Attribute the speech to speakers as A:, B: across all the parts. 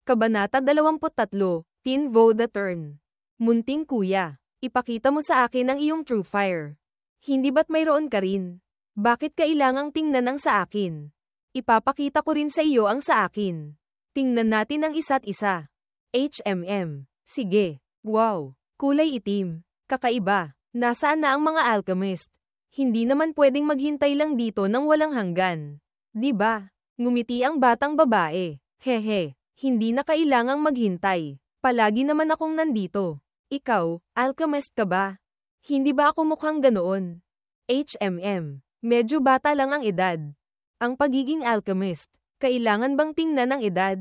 A: Kabanata 23, Teen Vo the Turn. Munting kuya, ipakita mo sa akin ang iyong true fire. Hindi ba't mayroon ka rin? Bakit kailangang tingnan ang sa akin? Ipapakita ko rin sa iyo ang sa akin. Tingnan natin ang isa't isa. Sige. Wow. Kulay itim. Kakaiba. Nasaan na ang mga alchemist? Hindi naman pwedeng maghintay lang dito ng walang hanggan. Di ba? Ngumiti ang batang babae. Hehe. Hindi na kailangang maghintay. Palagi naman akong nandito. Ikaw, alchemist ka ba? Hindi ba ako mukhang ganoon? Medyo bata lang ang edad. Ang pagiging alchemist, kailangan bang tingnan ang edad?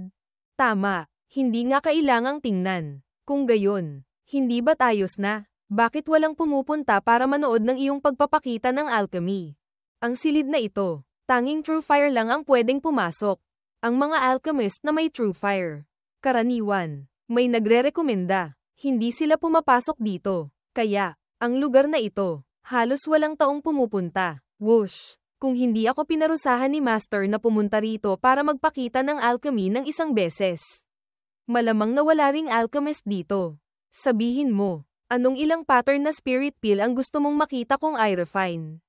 A: Tama, hindi nga kailangang tingnan. Kung gayon, hindi ba't ayos na? Bakit walang pumupunta para manood ng iyong pagpapakita ng alchemy? Ang silid na ito, tanging true fire lang ang pwedeng pumasok. Ang mga alchemist na may true fire. Karaniwan, may nagre-rekomenda, hindi sila pumapasok dito. Kaya, ang lugar na ito, halos walang taong pumupunta. Whoosh! Kung hindi ako pinarusahan ni Master na pumunta rito para magpakita ng alchemy ng isang beses. Malamang na wala ring alchemist dito. Sabihin mo, anong ilang pattern na spirit peel ang gusto mong makita kong i-refine?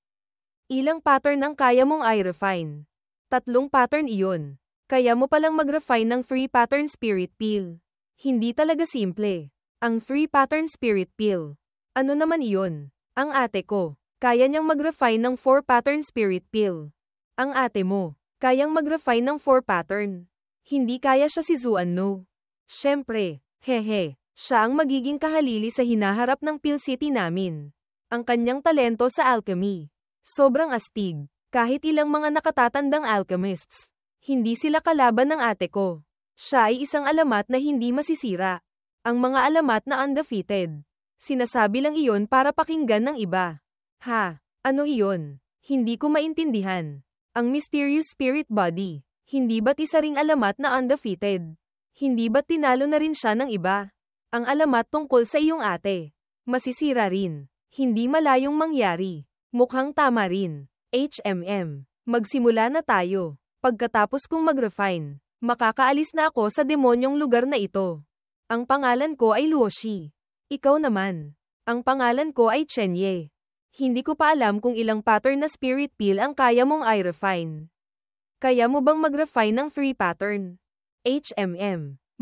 A: Ilang pattern ang kaya mong i-refine? 3 pattern iyon. Kaya mo palang mag-refine ng 3 pattern spirit peel. Hindi talaga simple. Ang 3 pattern spirit peel. Ano naman iyon? Ang ate ko, kaya niyang mag-refine ng 4 pattern spirit peel. Ang ate mo, kayang mag-refine ng 4 pattern. Hindi kaya siya si Zuan-no. Syempre, hehe, siya ang magiging kahalili sa hinaharap ng Peel City namin. Ang kanyang talento sa alchemy. Sobrang astig, kahit ilang mga nakatatandang alchemists. Hindi sila kalaban ng ate ko. Siya ay isang alamat na hindi masisira. Ang mga alamat na undefeated. Sinasabi lang iyon para pakinggan ng iba. Ha? Ano iyon? Hindi ko maintindihan. Ang mysterious spirit body. Hindi ba't isa ring alamat na undefeated? Hindi ba't tinalo na rin siya ng iba? Ang alamat tungkol sa iyong ate. Masisira rin. Hindi malayong mangyari. Mukhang tama rin. Magsimula na tayo. Pagkatapos kong mag-refine, makakaalis na ako sa demonyong lugar na ito. Ang pangalan ko ay Luoshi. Ikaw naman. Ang pangalan ko ay Chenye. Hindi ko pa alam kung ilang pattern na spirit peel ang kaya mong i-refine. Kaya mo bang mag-refine ng 3 pattern?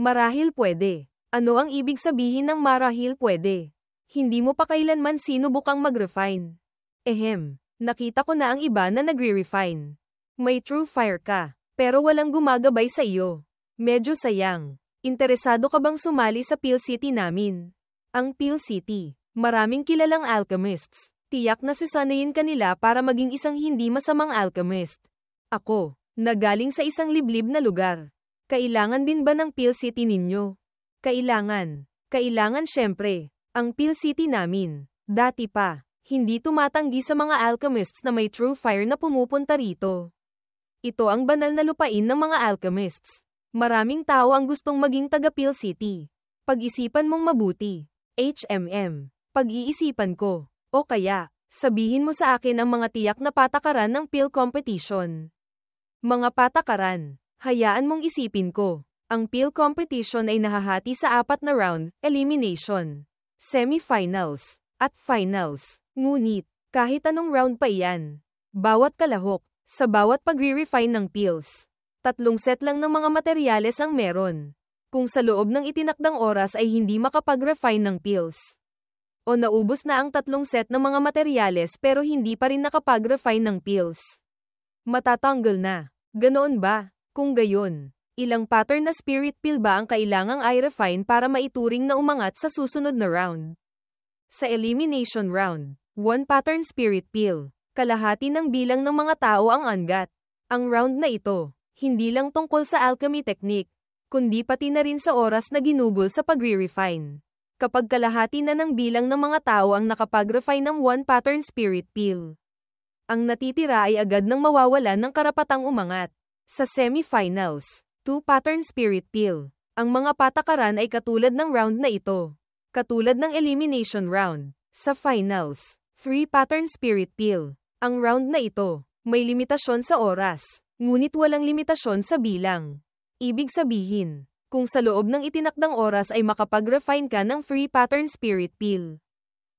A: Marahil pwede. Ano ang ibig sabihin ng marahil pwede? Hindi mo pa kailanman sinubukang mag-refine. Nakita ko na ang iba na nagre-refine. May true fire ka, pero walang gumagabay sa iyo. Medyo sayang. Interesado ka bang sumali sa Peel City namin? Ang Peel City, maraming kilalang alchemists. Tiyak na sasanayin ka nila para maging isang hindi masamang alchemist. Ako, nagaling sa isang liblib na lugar. Kailangan din ba ng Peel City ninyo? Kailangan. Kailangan syempre. Ang Peel City namin, dati pa, hindi tumatanggi sa mga alchemists na may true fire na pumupunta rito. Ito ang banal na lupain ng mga alchemists. Maraming tao ang gustong maging taga Peel City. Pag-isipan mong mabuti. Pag-iisipan ko. O kaya, sabihin mo sa akin ang mga tiyak na patakaran ng Peel competition. Mga patakaran. Hayaan mong isipin ko. Ang Peel competition ay nahahati sa 4 na round, elimination, semifinals, at finals. Ngunit, kahit anong round pa iyan, bawat kalahok, sa bawat pagre-refine ng peels, 3 set lang ng mga materyales ang meron. Kung sa loob ng itinakdang oras ay hindi makapag-refine ng peels, o naubos na ang 3 set ng mga materyales pero hindi pa rin nakapag-refine ng peels, matatanggal na. Ganoon ba? Kung gayon, ilang pattern na spirit peel ba ang kailangang i-refine para maituring na umangat sa susunod na round? Sa elimination round, 1 pattern spirit peel. Kalahati ng bilang ng mga tao ang angat. Ang round na ito, hindi lang tungkol sa alchemy technique, kundi pati na rin sa oras na ginugol sa pagre-refine. Kapag kalahati na ng bilang ng mga tao ang nakapag-refine ng 1 pattern spirit peel, ang natitira ay agad nang mawawalan ng karapatang umangat. Sa semifinals, 2 pattern spirit peel. Ang mga patakaran ay katulad ng round na ito. Katulad ng elimination round. Sa finals, 3 pattern spirit peel. Ang round na ito, may limitasyon sa oras, ngunit walang limitasyon sa bilang. Ibig sabihin, Kung sa loob ng itinakdang oras ay makapag-refine ka ng free pattern spirit peel,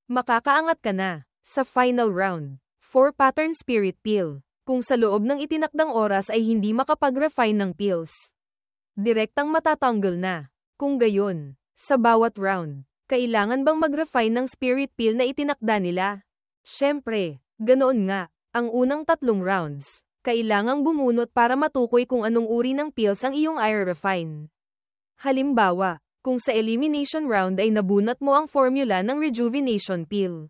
A: makakaangat ka na sa final round. 4 pattern spirit peel. Kung sa loob ng itinakdang oras ay hindi makapag-refine ng peels, direktang matatanggal na. Kung gayon, sa bawat round, kailangan bang mag-refine ng spirit peel na itinakda nila? Syempre, ganoon nga. Ang unang 3 rounds, kailangang bumunot para matukoy kung anong uri ng peels ang iyong i-refine. Halimbawa, kung sa elimination round ay nabunot mo ang formula ng rejuvenation peel,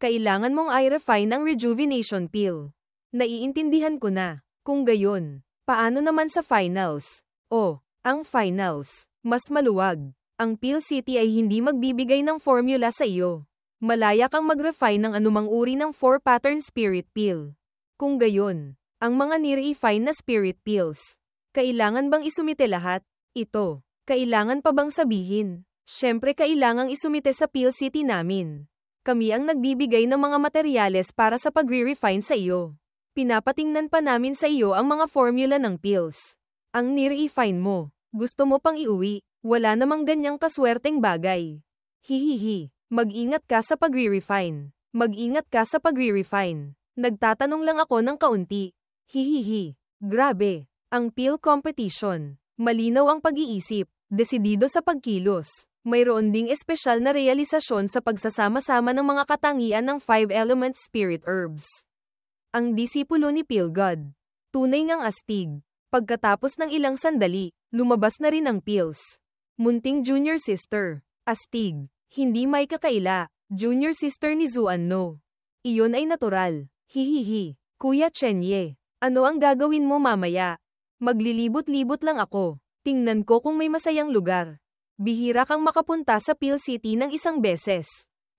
A: kailangan mong i-refine ang rejuvenation peel. Naiintindihan ko na. Kung gayon, paano naman sa finals? Ang finals, mas maluwag. Ang Peel City ay hindi magbibigay ng formula sa iyo. Malaya kang mag-refine ng anumang uri ng 4 pattern spirit peel. Kung gayon, ang mga nire-refine na spirit peels, kailangan bang isumite lahat? Ito, kailangan pa bang sabihin? Syempre kailangang isumite sa Peel City namin. Kami ang nagbibigay ng mga materyales para sa pagre-refine sa iyo. Pinapatingnan pa namin sa iyo ang mga formula ng peels. Ang nire-refine mo, gusto mo pang iuwi, wala namang ganyang kaswerteng bagay. Hihihi, mag-ingat ka sa pagre-refine. Mag-ingat ka sa pagre-refine. Nagtatanong lang ako ng kaunti. Hihihi, grabe, ang peel competition. Malinaw ang pag-iisip, desidido sa pagkilos. Mayroon ding espesyal na realisasyon sa pagsasama-sama ng mga katangian ng 5-element spirit herbs. Ang disipulo ni Peel God. Tunay ngang astig. Pagkatapos ng ilang sandali, lumabas na rin ang peels. Munting junior sister. Astig. Hindi may kakaila. Junior sister ni Zuan No. Iyon ay natural. Hihihi. Kuya Chenye. Ano ang gagawin mo mamaya? Maglilibot-libot lang ako. Tingnan ko kung may masayang lugar. Bihira kang makapunta sa Peel City ng isang beses.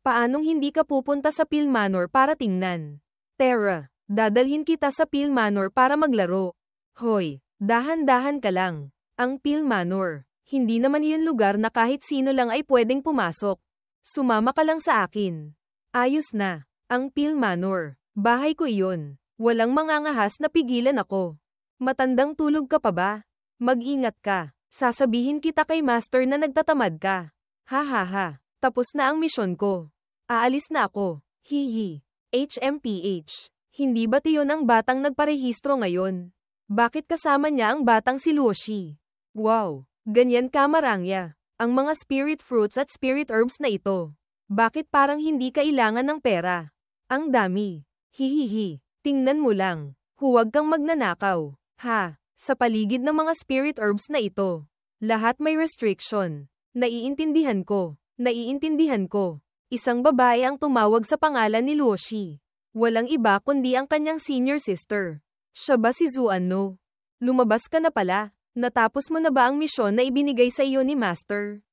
A: Paanong hindi ka pupunta sa Peel Manor para tingnan? Terra. Dadalhin kita sa Peel Manor para maglaro. Hoy, dahan-dahan ka lang. Ang Peel Manor, hindi naman iyon lugar na kahit sino lang ay pwedeng pumasok. Sumama ka lang sa akin. Ayos na. Ang Peel Manor, bahay ko iyon. Walang mangangahas na pigilan ako. Matandang tulog ka pa ba? Mag-ingat ka. Sasabihin kita kay Master na nagtatamad ka. Ha ha ha. Tapos na ang misyon ko. Aalis na ako. Hihi. HMPH. Hindi ba't iyon ang batang nagparehistro ngayon? Bakit kasama niya ang batang si Luoshi? Wow, ganyan ka marangya. Ang mga spirit fruits at spirit herbs na ito. Bakit parang hindi kailangan ng pera? Ang dami. Hihihi, tingnan mo lang. Huwag kang magnanakaw. Ha, sa paligid ng mga spirit herbs na ito. Lahat may restriction. Naiintindihan ko. Naiintindihan ko. Isang babae ang tumawag sa pangalan ni Luoshi. Walang iba kundi ang kanyang senior sister. Siya ba si Zuan No? Lumabas ka na pala. Natapos mo na ba ang misyon na ibinigay sa iyo ni Master?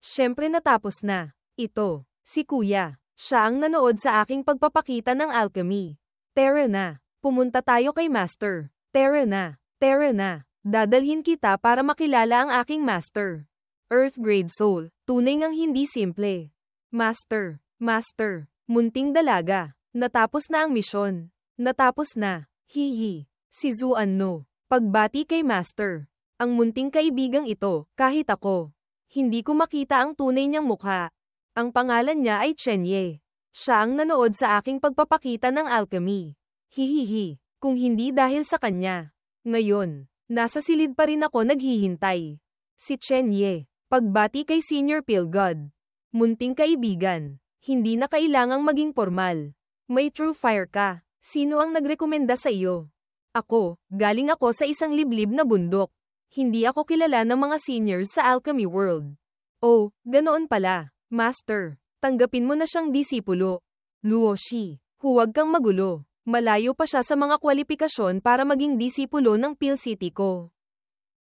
A: Syempre natapos na. Ito, si Kuya. Siya ang nanood sa aking pagpapakita ng alchemy. Tara na. Pumunta tayo kay Master. Tara na. Tara na. Dadalhin kita para makilala ang aking Master. Earth Grade Soul. Tunay ngang hindi simple. Master. Master. Munting dalaga. Natapos na ang misyon. Natapos na. Hihi. Si Zuan No. Pagbati kay Master. Ang munting kaibigang ito, kahit ako. Hindi ko makita ang tunay niyang mukha. Ang pangalan niya ay Chenye. Siya ang nanood sa aking pagpapakita ng alchemy. Hihihi. Kung hindi dahil sa kanya. Ngayon, nasa silid pa rin ako naghihintay. Si Chenye. Pagbati kay Senior Peel God. Munting kaibigan. Hindi na kailangang maging formal. May true fire ka. Sino ang nagrekomenda sa iyo? Ako, galing ako sa isang liblib na bundok. Hindi ako kilala ng mga seniors sa alchemy world. Oh, ganoon pala. Master, tanggapin mo na siyang disipulo. Luoshi, huwag kang magulo. Malayo pa siya sa mga kwalifikasyon para maging disipulo ng Peel City ko.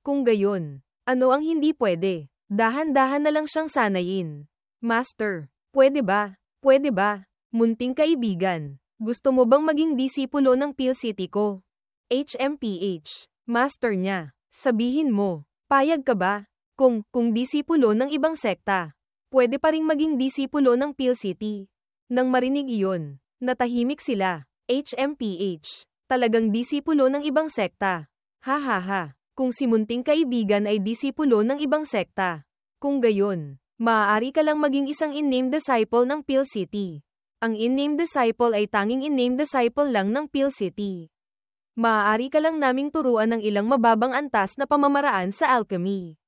A: Kung gayon, ano ang hindi pwede? Dahan-dahan na lang siyang sanayin. Master, pwede ba? Pwede ba? Munting kaibigan, gusto mo bang maging disipulo ng Peel City ko? HMPH, master niya. Sabihin mo, payag ka ba? Kung disipulo ng ibang sekta, pwede pa ring maging disipulo ng Peel City. Nang marinig iyon, natahimik sila. HMPH, talagang disipulo ng ibang sekta. Ha ha ha, Kung si munting kaibigan ay disipulo ng ibang sekta. Kung gayon, maaari ka lang maging isang in-named disciple ng Pill City. Ang in-named disciple ay tanging in-named disciple lang ng Pill City. Maaari ka lang naming turuan ng ilang mababang antas na pamamaraan sa alchemy.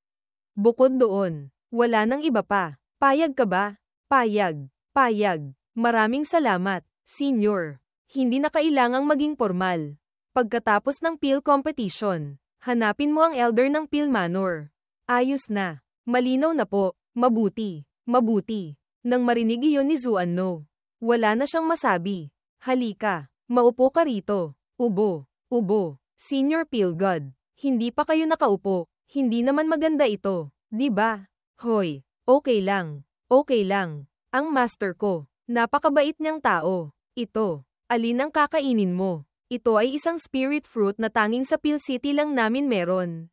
A: Bukod doon, wala nang iba pa. Payag ka ba? Payag. Payag. Maraming salamat, Senior. Hindi na kailangang maging formal. Pagkatapos ng Pill competition, hanapin mo ang elder ng Pill Manor. Ayos na. Malinaw na po. Mabuti. Mabuti. Nang marinig iyon ni Zuanno, wala na siyang masabi. Halika. Maupo ka rito. Ubo. Ubo. Senior Pill God. Hindi pa kayo nakaupo. Hindi naman maganda ito. Di ba? Hoy. Okay lang. Okay lang. Ang master ko. Napakabait niyang tao. Ito. Alin ang kakainin mo? Ito ay isang spirit fruit na tanging sa Pill City lang namin meron.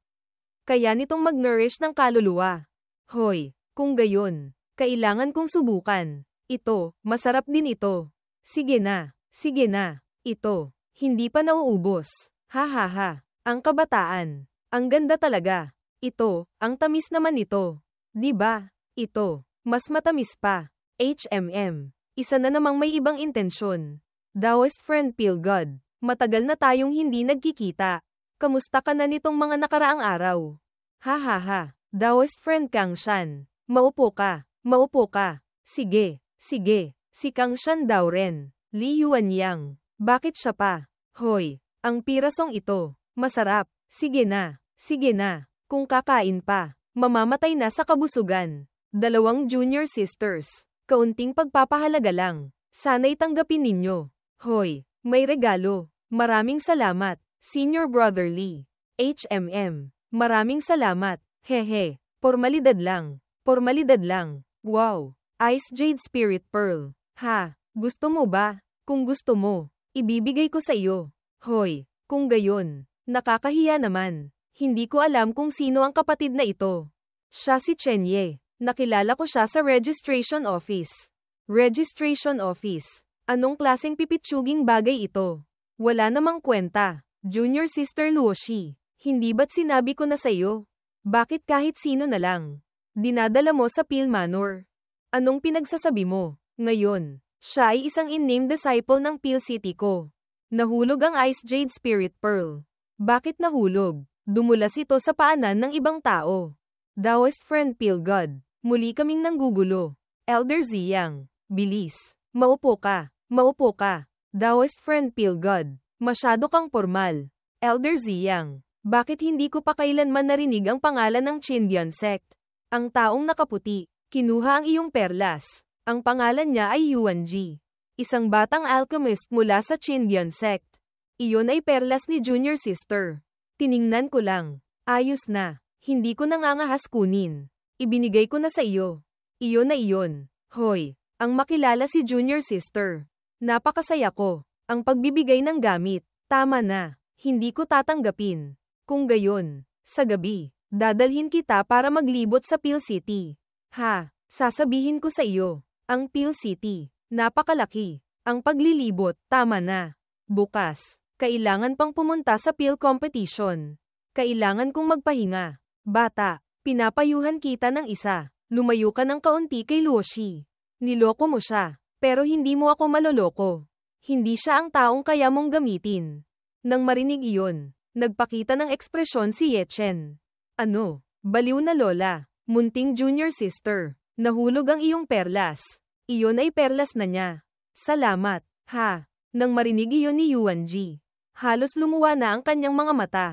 A: Kaya nitong mag-nourish ng kaluluwa. Hoy. Kung gayon, kailangan kong subukan. Ito, masarap din ito. Sige na. Sige na. Ito. Hindi pa nauubos. Ha ha ha. Ang kabataan. Ang ganda talaga. Ito, ang tamis naman ito. Di ba? Ito, mas matamis pa. HMM. Isa na namang may ibang intensyon. Daoist friend Pill God. Matagal na tayong hindi nagkikita. Kamusta ka na nitong mga nakaraang araw? Ha ha ha. Daoist friend Kang Shan. Maupo ka. Maupo ka. Sige. Sige. Si Kang Shan daw rin. Li Yuanyang. Bakit siya pa? Hoy. Ang pirasong ito. Masarap. Sige na. Sige na. Kung kakain pa, mamamatay na sa kabusugan. 2 junior sisters. Kaunting pagpapahalaga lang. Sana'y tanggapin ninyo. Hoy, may regalo. Maraming salamat, Senior Brother Lee. HMM. Maraming salamat. Hehe. Formalidad lang. Formalidad lang. Wow. Ice Jade Spirit Pearl. Ha, gusto mo ba? Kung gusto mo, ibibigay ko sa iyo. Hoy, kung gayon, nakakahiya naman. Hindi ko alam kung sino ang kapatid na ito. Siya si Chenye. Nakilala ko siya sa registration office. Registration office. Anong klaseng pipitsuging bagay ito? Wala namang kwenta. Junior Sister Luoshi. Hindi ba't sinabi ko na sa iyo? Bakit kahit sino na lang? Dinadala mo sa Pill Manor. Anong pinagsasabi mo? Ngayon, siya ay isang in-named disciple ng Pill City ko. Nahulog ang Ice Jade Spirit Pearl. Bakit nahulog? Dumulas ito sa paanan ng ibang tao. Daoist friend Pill God. Muli kaming nanggugulo. Elder Ziyang. Bilis. Maupo ka. Maupo ka. Daoist friend Pill God. Masyado kang formal. Elder Ziyang. Bakit hindi ko pa kailanman narinig ang pangalan ng Chindian sect? Ang taong nakaputi. Kinuha ang iyong perlas. Ang pangalan niya ay Yuanji. Isang batang alchemist mula sa Chindian sect. Iyon ay perlas ni Junior Sister. Tiningnan ko lang. Ayos na. Hindi ko nangangahas kunin. Ibinigay ko na sa iyo. Iyon na iyon. Hoy, ang makilala si Junior Sister. Napakasaya ko. Ang pagbibigay ng gamit. Tama na. Hindi ko tatanggapin. Kung gayon, sa gabi, dadalhin kita para maglibot sa Pill City. Ha, sasabihin ko sa iyo. Ang Pill City. Napakalaki. Ang paglilibot. Tama na. Bukas. Kailangan pang pumunta sa Pill competition. Kailangan kong magpahinga. Bata, pinapayuhan kita ng isa. Lumayo ka ng kaunti kay Luoshi. Niloko mo siya, pero hindi mo ako maloloko. Hindi siya ang taong kaya mong gamitin. Nang marinig iyon, nagpakita ng ekspresyon si Yechen. Ano? Baliw na lola. Munting junior sister. Nahulog ang iyong perlas. Iyon ay perlas na niya. Salamat. Ha? Nang marinig iyon ni Yuanji, halos lumuwa na ang kanyang mga mata.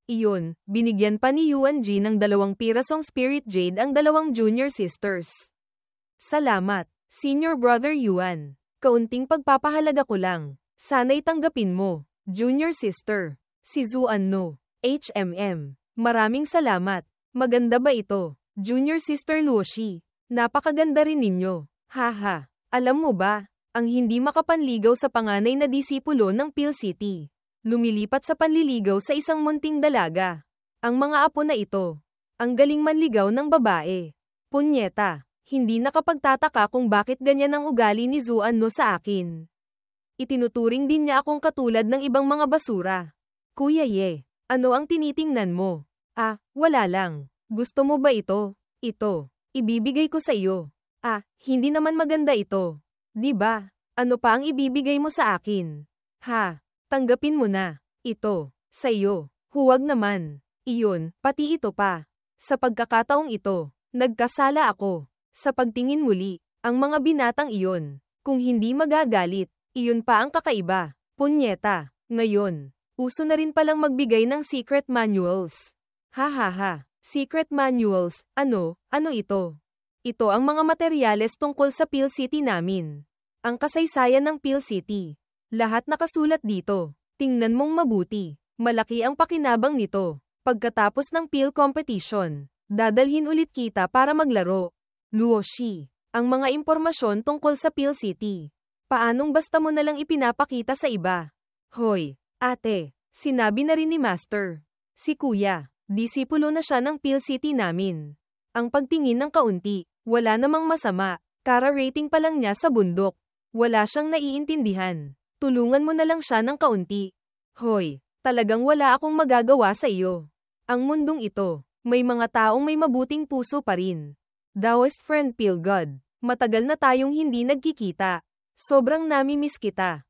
A: Iyon, binigyan pa ni Yuanji ng 2 pirasong spirit jade ang 2 junior sisters. Salamat, Senior Brother Yuan. Kaunting pagpapahalaga ko lang. Sana'y tanggapin mo, Junior Sister. Si Zuanno. HMM. Maraming salamat. Maganda ba ito, Junior Sister Luoshi? Napakaganda rin ninyo. Haha. Alam mo ba, ang hindi makapanligaw sa panganay na disipulo ng Pill City. Lumilipat sa panliligaw sa isang munting dalaga. Ang mga apo na ito. Ang galing manligaw ng babae. Punyeta. Hindi nakapagtataka kung bakit ganyan ang ugali ni Zuanno sa akin. Itinuturing din niya akong katulad ng ibang mga basura. Kuya Ye, ano ang tinitingnan mo? Wala lang. Gusto mo ba ito? Ito. Ibibigay ko sa iyo. Hindi naman maganda ito. Di ba? Ano pa ang ibibigay mo sa akin? Tanggapin mo na. Ito. Sa iyo. Huwag naman. Iyon, pati ito pa. Sa pagkakataong ito, nagkasala ako. Sa pagtingin muli, ang mga binatang iyon. Kung hindi magagalit, iyon pa ang kakaiba. Punyeta. Ngayon, uso na rin palang magbigay ng secret manuals. Secret manuals, ano ito? Ito ang mga materyales tungkol sa Peel City namin. Ang kasaysayan ng Peel City. Lahat nakasulat dito. Tingnan mong mabuti. Malaki ang pakinabang nito. Pagkatapos ng Peel competition, dadalhin ulit kita para maglaro. Luoshi. Ang mga impormasyon tungkol sa Peel City. Paanong basta mo nalang ipinapakita sa iba? Hoy, ate, sinabi na rin ni Master. Si Kuya, disipulo na siya ng Peel City namin. Ang pagtingin ng kaunti, wala namang masama, kara-rating pa lang niya sa bundok. Wala siyang naiintindihan. Tulungan mo na lang siya ng kaunti. Hoy, talagang wala akong magagawa sa iyo. Ang mundong ito, may mga taong may mabuting puso pa rin. Daoist friend Pilgod, matagal na tayong hindi nagkikita. Sobrang nami-miss kita.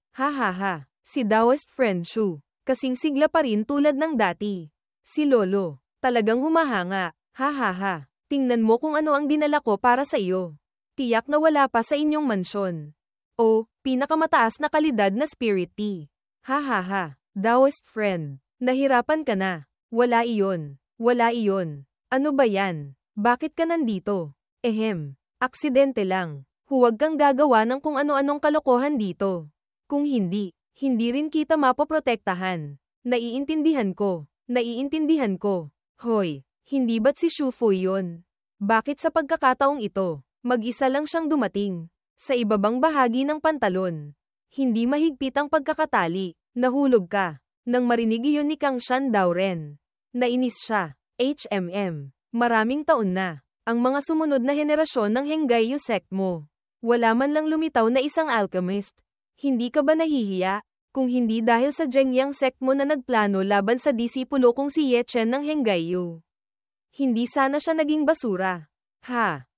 A: Si Daoist friend Shu, kasing sigla pa rin tulad ng dati. Si Lolo, talagang humahanga. Tingnan mo kung ano ang dinala ko para sa iyo. Tiyak na wala pa sa inyong mansyon. Pinakamataas na kalidad na spirit tea. Daoist friend, nahirapan ka na. Wala iyon. Ano ba yan? Bakit ka nandito? Aksidente lang. Huwag kang gagawa ng kung ano-anong kalokohan dito. Kung hindi rin kita mapoprotektahan. Naiintindihan ko. Hoy, hindi ba't si Shufu yun? Bakit sa pagkakataong ito, mag-isa lang siyang dumating? Sa ibabang bahagi ng pantalon. Hindi mahigpit ang pagkakatali. Nahulog ka. Nang marinig iyon ni Kang Shan Daoren. Nainis siya. Maraming taon na. Ang mga sumunod na henerasyon ng Henggayu sect mo. Wala man lang lumitaw na isang alchemist. Hindi ka ba nahihiya? Kung hindi dahil sa Zhengyang sect mo na nagplano laban sa disipulo kong si Ye Chen ng Henggayu. Hindi sana siya naging basura.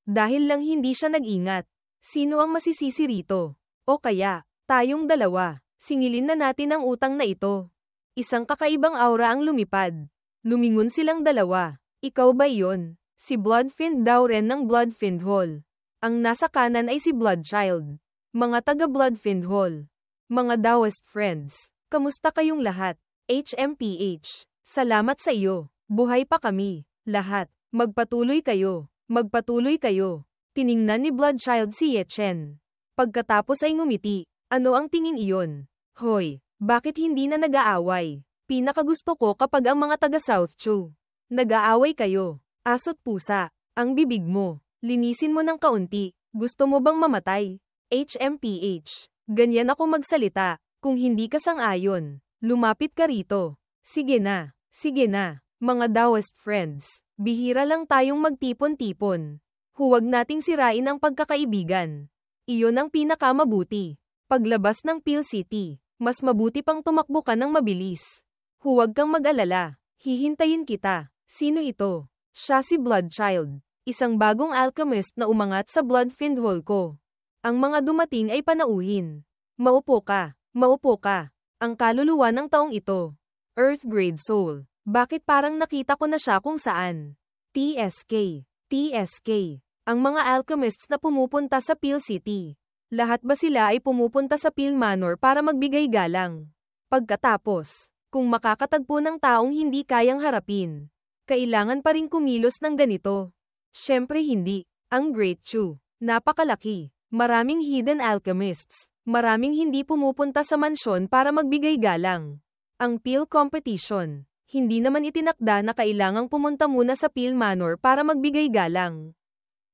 A: Dahil lang hindi siya nag-ingat. Sino ang masisisi rito? O kaya, tayong dalawa, singilin na natin ang utang na ito. Isang kakaibang aura ang lumipad. Lumingon silang dalawa. Ikaw ba iyon? Si Bloodfiend Daoren ng Bloodfiend Hall. Ang nasa kanan ay si Bloodchild. Mga taga Bloodfiend Hall. Mga Daoist friends. Kamusta kayong lahat? HMPH. Salamat sa iyo. Buhay pa kami. Lahat. Magpatuloy kayo. Tiningnan ni Bloodchild si Ye Chen. Pagkatapos ay ngumiti. Ano ang tingin iyon? Hoy, bakit hindi na nag-aaway? Pinakagusto ko kapag ang mga taga South Chu. Nag-aaway kayo. Aso't pusa. Ang bibig mo. Linisin mo ng kaunti. Gusto mo bang mamatay? HMPH. Ganyan ako magsalita. Kung hindi ka sang-ayon, lumapit ka rito. Sige na. Mga Daoist friends. Bihira lang tayong magtipon-tipon. Huwag nating sirain ang pagkakaibigan. Iyon ang pinakamabuti. Paglabas ng Peel City, mas mabuti pang tumakbo ka ng mabilis. Huwag kang mag-alala. Hihintayin kita. Sino ito? Siya si Bloodchild. Isang bagong alchemist na umangat sa Bloodfiend Hall ko. Ang mga dumating ay panauhin. Maupo ka. Ang kaluluwa ng taong ito. Earth Grade Soul. Bakit parang nakita ko na siya kung saan? TSK. Ang mga alchemists na pumupunta sa Peel City. Lahat ba sila ay pumupunta sa Peel Manor para magbigay galang? Pagkatapos, kung makakatagpo ng taong hindi kayang harapin, kailangan pa rin kumilos ng ganito. Siyempre hindi. Ang Great Chu. Napakalaki. Maraming hidden alchemists. Maraming hindi pumupunta sa mansyon para magbigay galang. Ang Peel competition. Hindi naman itinakda na kailangang pumunta muna sa Peel Manor para magbigay galang.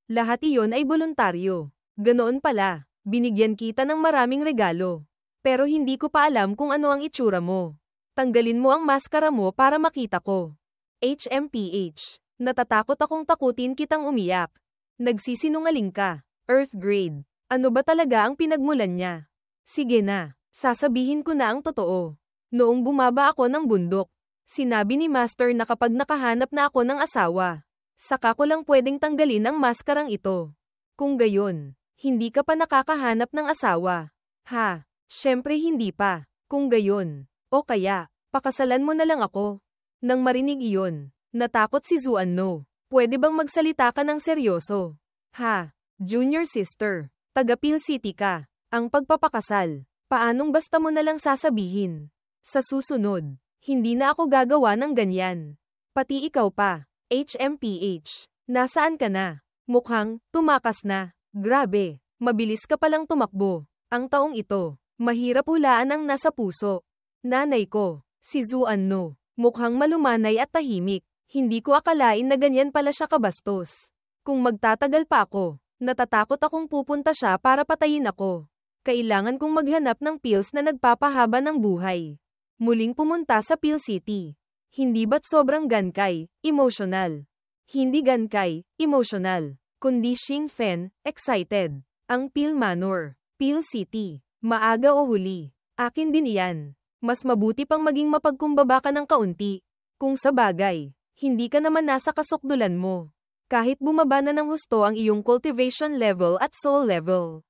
A: Lahat iyon ay voluntaryo. Ganoon pala, binigyan kita ng maraming regalo. Pero hindi ko pa alam kung ano ang itsura mo. Tanggalin mo ang maskara mo para makita ko. HMPH. Natatakot akong takutin kitang umiyak. Nagsisinungaling ka. Earth Grade. Ano ba talaga ang pinagmulan niya? Sige na, sasabihin ko na ang totoo. Noong bumaba ako ng bundok, Sinabi ni Master na kapag nakahanap na ako ng asawa, saka ko lang pwedeng tanggalin ang maskarang ito. Kung gayon, hindi ka pa nakakahanap ng asawa. Ha, syempre hindi pa. Kung gayon, o kaya, pakasalan mo na lang ako. Nang marinig iyon, natakot si Zuan-no. Pwede bang magsalita ka ng seryoso? Ha, junior sister, taga Pil City ka. Ang pagpapakasal, paanong basta mo na lang sasabihin? Sa susunod, hindi na ako gagawa ng ganyan. Pati ikaw pa, HMPH. Nasaan ka na? Mukhang, tumakas na. Grabe, mabilis ka palang tumakbo. Ang taong ito, mahirap hulaan ang nasa puso. Nanay ko, si Zuan-no, mukhang malumanay at tahimik. Hindi ko akalain na ganyan pala siya kabastos. Kung magtatagal pa ako, natatakot akong pupunta siya para patayin ako. Kailangan kong maghanap ng pills na nagpapahaba ng buhay. Muling pumunta sa Pil City. Hindi ba't sobrang gankay, emotional? Hindi gankay, emotional. Kundi Xing Fen, excited. Ang Pil Manor, Pil City. Maaga o huli. Akin din iyan. Mas mabuti pang maging mapagkumbaba ka ng kaunti. Kung sa bagay, hindi ka naman nasa kasukdulan mo. Kahit bumaba na ng husto ang iyong cultivation level at soul level.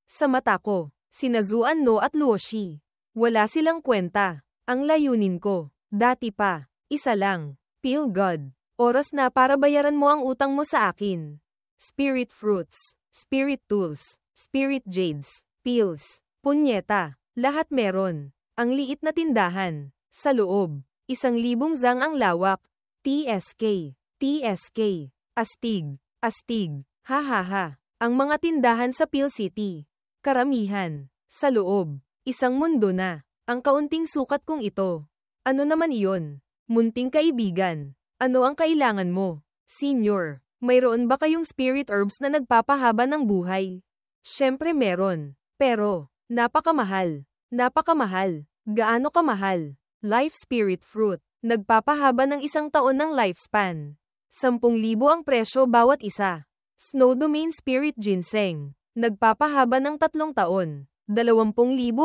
A: Sa mata ko, sina Zuan-no at Luoshi. Wala silang kwenta. Ang layunin ko, dati pa, isa lang. Pil God. Oras na para bayaran mo ang utang mo sa akin. Spirit fruits, spirit tools, spirit jades, pills, punyeta, lahat meron. Ang liit na tindahan. Sa loob, 1,000 zang ang lawak. TSK, TSK, astig, astig, ha. Ang mga tindahan sa Pil City. Karamihan. Sa loob, isang mundo na. Ang kaunting sukat kong ito. Ano naman iyon? Munting kaibigan. Ano ang kailangan mo? Senior, mayroon ba kayong spirit herbs na nagpapahaba ng buhay? Syempre meron. Pero, napakamahal. Napakamahal. Gaano kamahal? Life spirit fruit. Nagpapahaba ng 1 taon ng lifespan. 10,000 ang presyo bawat isa. Snow Domain Spirit Ginseng. Nagpapahaba ng 3 taon. 20,000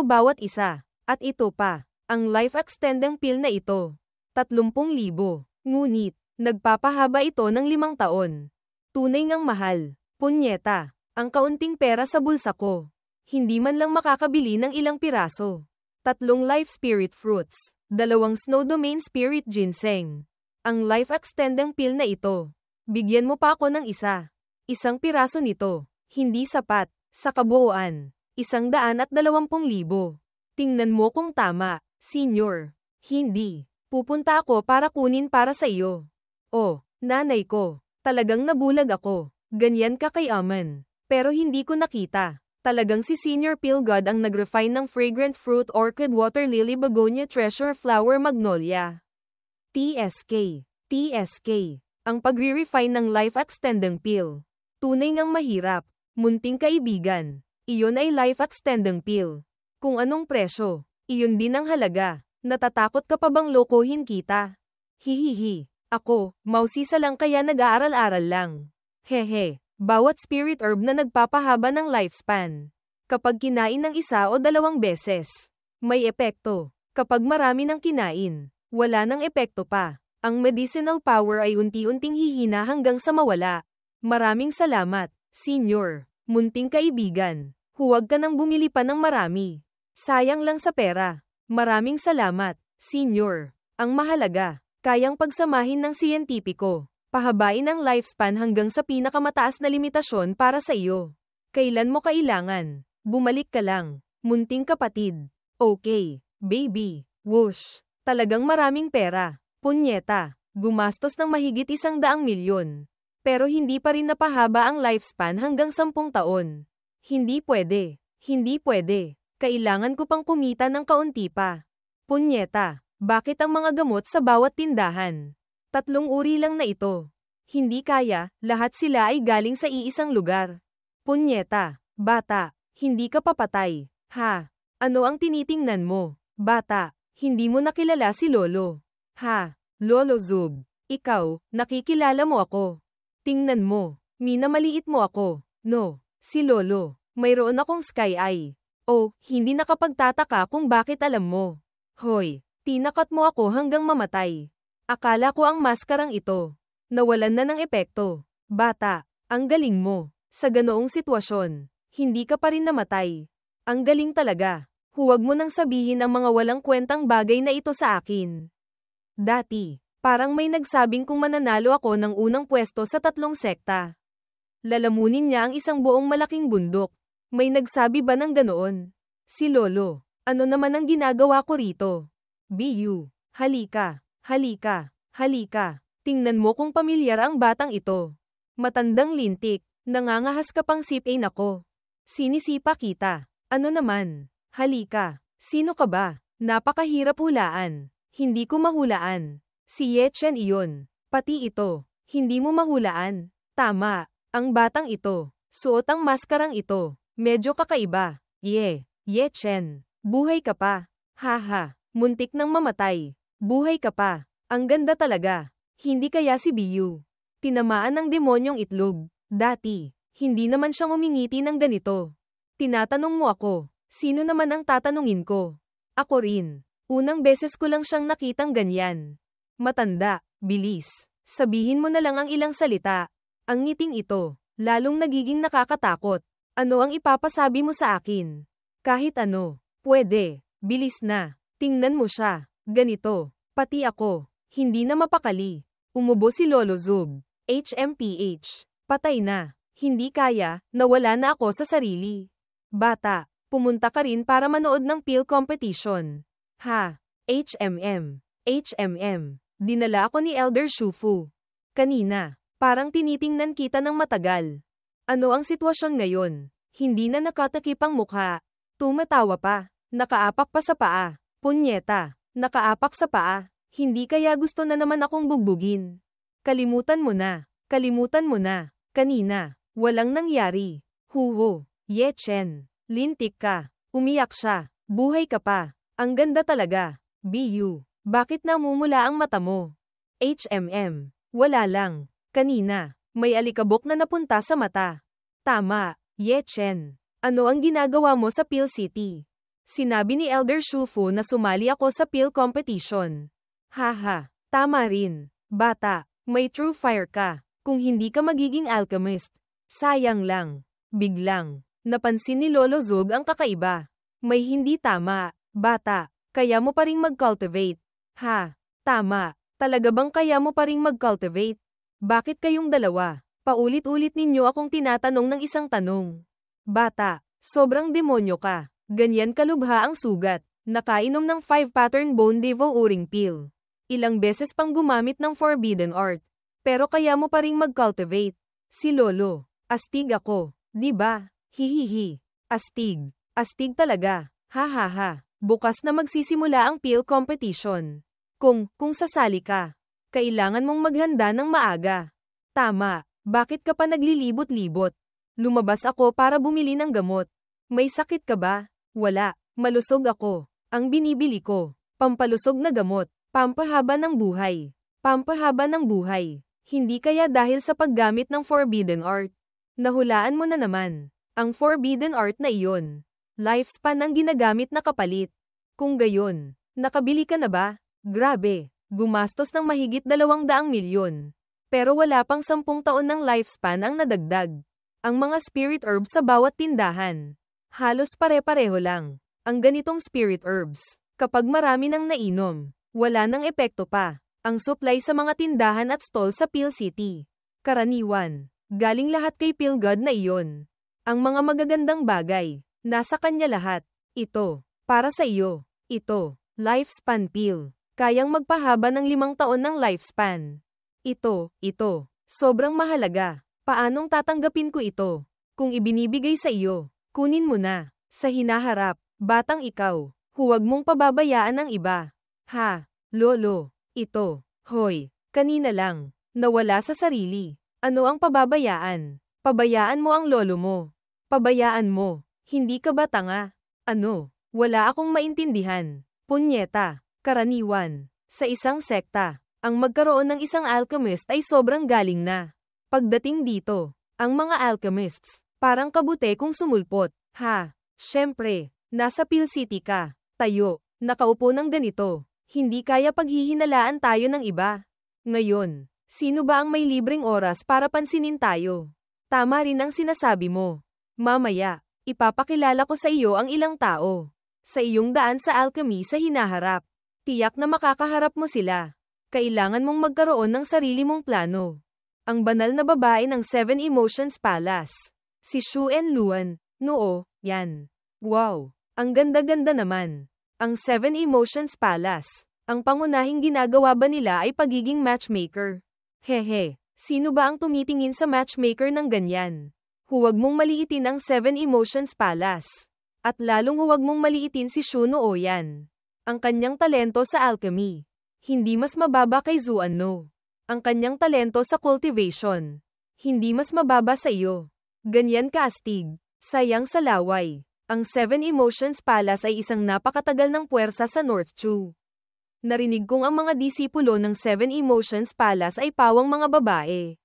A: bawat isa. At ito pa, ang life extending pill na ito. 30,000. Ngunit, nagpapahaba ito ng 5 taon. Tunay ngang mahal. Punyeta. Ang kaunting pera sa bulsa ko. Hindi man lang makakabili ng ilang piraso. 3 life spirit fruits. 2 Snow Domain Spirit Ginseng. Ang life extending pill na ito. Bigyan mo pa ako ng isa. 1 piraso nito. Hindi sapat. Sa kabuuan, 120,000. Tingnan mo kung tama, senior. Hindi. Pupunta ako para kunin para sa iyo. Oh, nanay ko. Talagang nabulag ako. Ganyan ka kay Aman. Pero hindi ko nakita. Talagang si Senior Pil God ang nag-refine ng fragrant fruit orchid water lily begonia treasure flower magnolia. TSK. TSK. Ang pagre-refine ng life extending pill. Tunay ngang mahirap. Munting kaibigan. Iyon ay life extending pill. Kung anong presyo, iyon din ang halaga. Natatakot ka pa bang lokohin kita? Hihihi. Ako, mausisa lang kaya nag-aaral-aral lang. Hehe. Bawat spirit herb na nagpapahaba ng lifespan. Kapag kinain ng 1 o 2 beses, may epekto. Kapag marami ng kinain, wala ng epekto pa. Ang medicinal power ay unti-unting hihina hanggang sa mawala. Maraming salamat, senior. Munting kaibigan. Huwag ka nang bumili pa ng marami. Sayang lang sa pera. Maraming salamat, senior. Ang mahalaga, kayang pagsamahin ng siyentipiko. Pahabain ang lifespan hanggang sa pinakamataas na limitasyon para sa iyo. Kailan mo kailangan? Bumalik ka lang. Munting kapatid. Okay, baby. Whoosh. Talagang maraming pera. Punyeta. Gumastos ng mahigit 100 milyon. Pero hindi pa rin napahaba ang lifespan hanggang 10 taon. Hindi pwede. Hindi pwede. Kailangan ko pang kumita ng kaunti pa. Punyeta. Bakit ang mga gamot sa bawat tindahan? 3 uri lang na ito. Hindi kaya, lahat sila ay galing sa iisang lugar. Punyeta. Bata. Hindi ka papatay. Ha? Ano ang tinitingnan mo? Bata. Hindi mo nakilala si Lolo. Ha? Lolo Zub. Ikaw, nakikilala mo ako. Tingnan mo. Minamaliit mo ako. No. Si Lolo. Mayroon akong sky eye. Oh, hindi nakapagtataka kung bakit alam mo. Hoy. Tinakot mo ako hanggang mamatay. Akala ko ang maskarang ito. Nawalan na ng epekto. Bata, ang galing mo. Sa ganoong sitwasyon, hindi ka pa rin namatay. Ang galing talaga. Huwag mo nang sabihin ang mga walang kwentang bagay na ito sa akin. Dati, parang may nagsabing kung mananalo ako ng unang pwesto sa 3 sekta. Lalamunin niya ang isang buong malaking bundok. May nagsabi ba ng ganoon? Si Lolo, ano naman ang ginagawa ko rito? Biyu, halika, halika, halika. Tingnan mo kung pamilyar ang batang ito. Matandang lintik, nangangahas ka pang sipin ako. Sinisipa kita. Ano naman? Halika. Sino ka ba? Napakahirap hulaan. Hindi ko mahulaan. Si Ye Chen iyon. Pati ito. Hindi mo mahulaan. Tama. Ang batang ito. Suot ang maskarang ito. Medyo kakaiba. Ye Chen. Buhay ka pa. Haha. Muntik nang mamatay. Buhay ka pa. Ang ganda talaga. Hindi kaya si Biyu. Tinamaan ng demonyong itlog. Dati, hindi naman siya ngumingiti ng ganito. Tinatanong mo ako, sino naman ang tatanungin ko? Ako rin. Unang beses ko lang siyang nakitang ganyan. Matanda, bilis. Sabihin mo na lang ang ilang salita. Ang ngiting ito, lalong nagiging nakakatakot. Ano ang ipapasabi mo sa akin? Kahit ano. Pwede. Bilis na. Tingnan mo siya. Ganito. Pati ako. Hindi na mapakali. Umubo si Lolo Zug. HMPH. Patay na. Hindi kaya, nawala na ako sa sarili. Bata, pumunta ka rin para manood ng PIL competition. Ha? HMM. Dinala ako ni Elder Shufu. Kanina, parang tinitingnan kita ng matagal. Ano ang sitwasyon ngayon? Hindi na nakatakip ang mukha. Tumatawa pa. Nakaapak pa sa paa. Punyeta. Nakaapak sa paa. Hindi kaya gusto na naman akong bugbugin. Kalimutan mo na. Kalimutan mo na. Kanina, walang nangyari. Huho. Ye Chen. Lintik ka. Umiyak siya. Buhay ka pa. Ang ganda talaga. Biyu. Bakit namumula ang mata mo? HMM. Wala lang. Kanina, may alikabok na napunta sa mata. Tama. Ye Chen. Ano ang ginagawa mo sa PIL City? Sinabi ni Elder Shufu na sumali ako sa PIL competition. Haha. Tama rin. Bata, may true fire ka. Kung hindi ka magiging alchemist. Sayang lang. Biglang. Napansin ni Lolo Zug ang kakaiba. May hindi tama. Bata, kaya mo pa ring mag-cultivate. Ha? Tama. Talaga bang kaya mo pa ring mag-cultivate? Bakit kayong dalawa? Paulit-ulit ninyo akong tinatanong ng isang tanong. Bata, sobrang demonyo ka. Ganyan kalubha ang sugat. Nakainom ng 5 pattern bone devouring pill. Ilang beses pang gumamit ng forbidden art. Pero kaya mo pa ring mag-cultivate. Si Lolo. Astig ako. Di ba? Hihihi. Astig. Astig talaga. Ha ha ha. Bukas na magsisimula ang PIL competition. Kung sasali ka, kailangan mong maghanda ng maaga. Tama. Bakit ka pa naglilibot-libot? Lumabas ako para bumili ng gamot. May sakit ka ba? Wala. Malusog ako. Ang binibili ko, pampalusog na gamot. Pampahaba ng buhay. Pampahaba ng buhay. Hindi kaya dahil sa paggamit ng forbidden art. Nahulaan mo na naman. Ang forbidden art na iyon. Lifespan ang ginagamit na kapalit. Kung gayon, nakabili ka na ba? Grabe, gumastos ng mahigit 200 milyon. Pero wala pang 10 taon ng lifespan ang nadagdag. Ang mga spirit herbs sa bawat tindahan. Halos pare-pareho lang. Ang ganitong spirit herbs, kapag marami nang nainom, wala nang epekto pa. Ang supply sa mga tindahan at stall sa PIL City. Karaniwan, galing lahat kay PIL God na iyon. Ang mga magagandang bagay, nasa kanya lahat. Ito, para sa iyo. Ito, lifespan PIL. Kayang magpahaba ng 5 taon ng lifespan. Ito, sobrang mahalaga. Paanong tatanggapin ko ito? Kung ibinibigay sa iyo, kunin mo na. Sa hinaharap, batang ikaw, huwag mong pababayaan ang iba. Ha, Lolo, ito, hoy, kanina lang, nawala sa sarili. Ano ang pababayaan? Pabayaan mo ang lolo mo. Pabayaan mo, hindi ka ba tanga? Ano, wala akong maintindihan. Punyeta, karaniwan, sa isang sekta, ang magkaroon ng isang alchemist ay sobrang galing na. Pagdating dito, ang mga alchemists, parang kabute kung sumulpot. Ha, syempre, nasa PIL City ka, tayo, nakaupo ng ganito. Hindi kaya paghihinalaan tayo ng iba. Ngayon, sino ba ang may libreng oras para pansinin tayo? Tama rin ang sinasabi mo. Mamaya, ipapakilala ko sa iyo ang ilang tao. Sa iyong daan sa alchemy sa hinaharap. Tiyak na makakaharap mo sila. Kailangan mong magkaroon ng sarili mong plano. Ang banal na babae ng Seven Emotions Palace. Si Xu Enluan. Noo, yan. Wow, ang ganda-ganda naman. Ang Seven Emotions Palace. Ang pangunahing ginagawa ba nila ay pagiging matchmaker? Hehe, sino ba ang tumitingin sa matchmaker ng ganyan? Huwag mong maliitin ang Seven Emotions Palace. At lalong huwag mong maliitin si Xu Nooyan. Ang kanyang talento sa alchemy. Hindi mas mababa kay Zuan No. Ang kanyang talento sa cultivation. Hindi mas mababa sa iyo. Ganyan kaastig. Sayang sa laway. Ang Seven Emotions Palace ay isang napakatagal ng puwersa sa North Chu. Narinig kong ang mga disipulo ng Seven Emotions Palace ay pawang mga babae.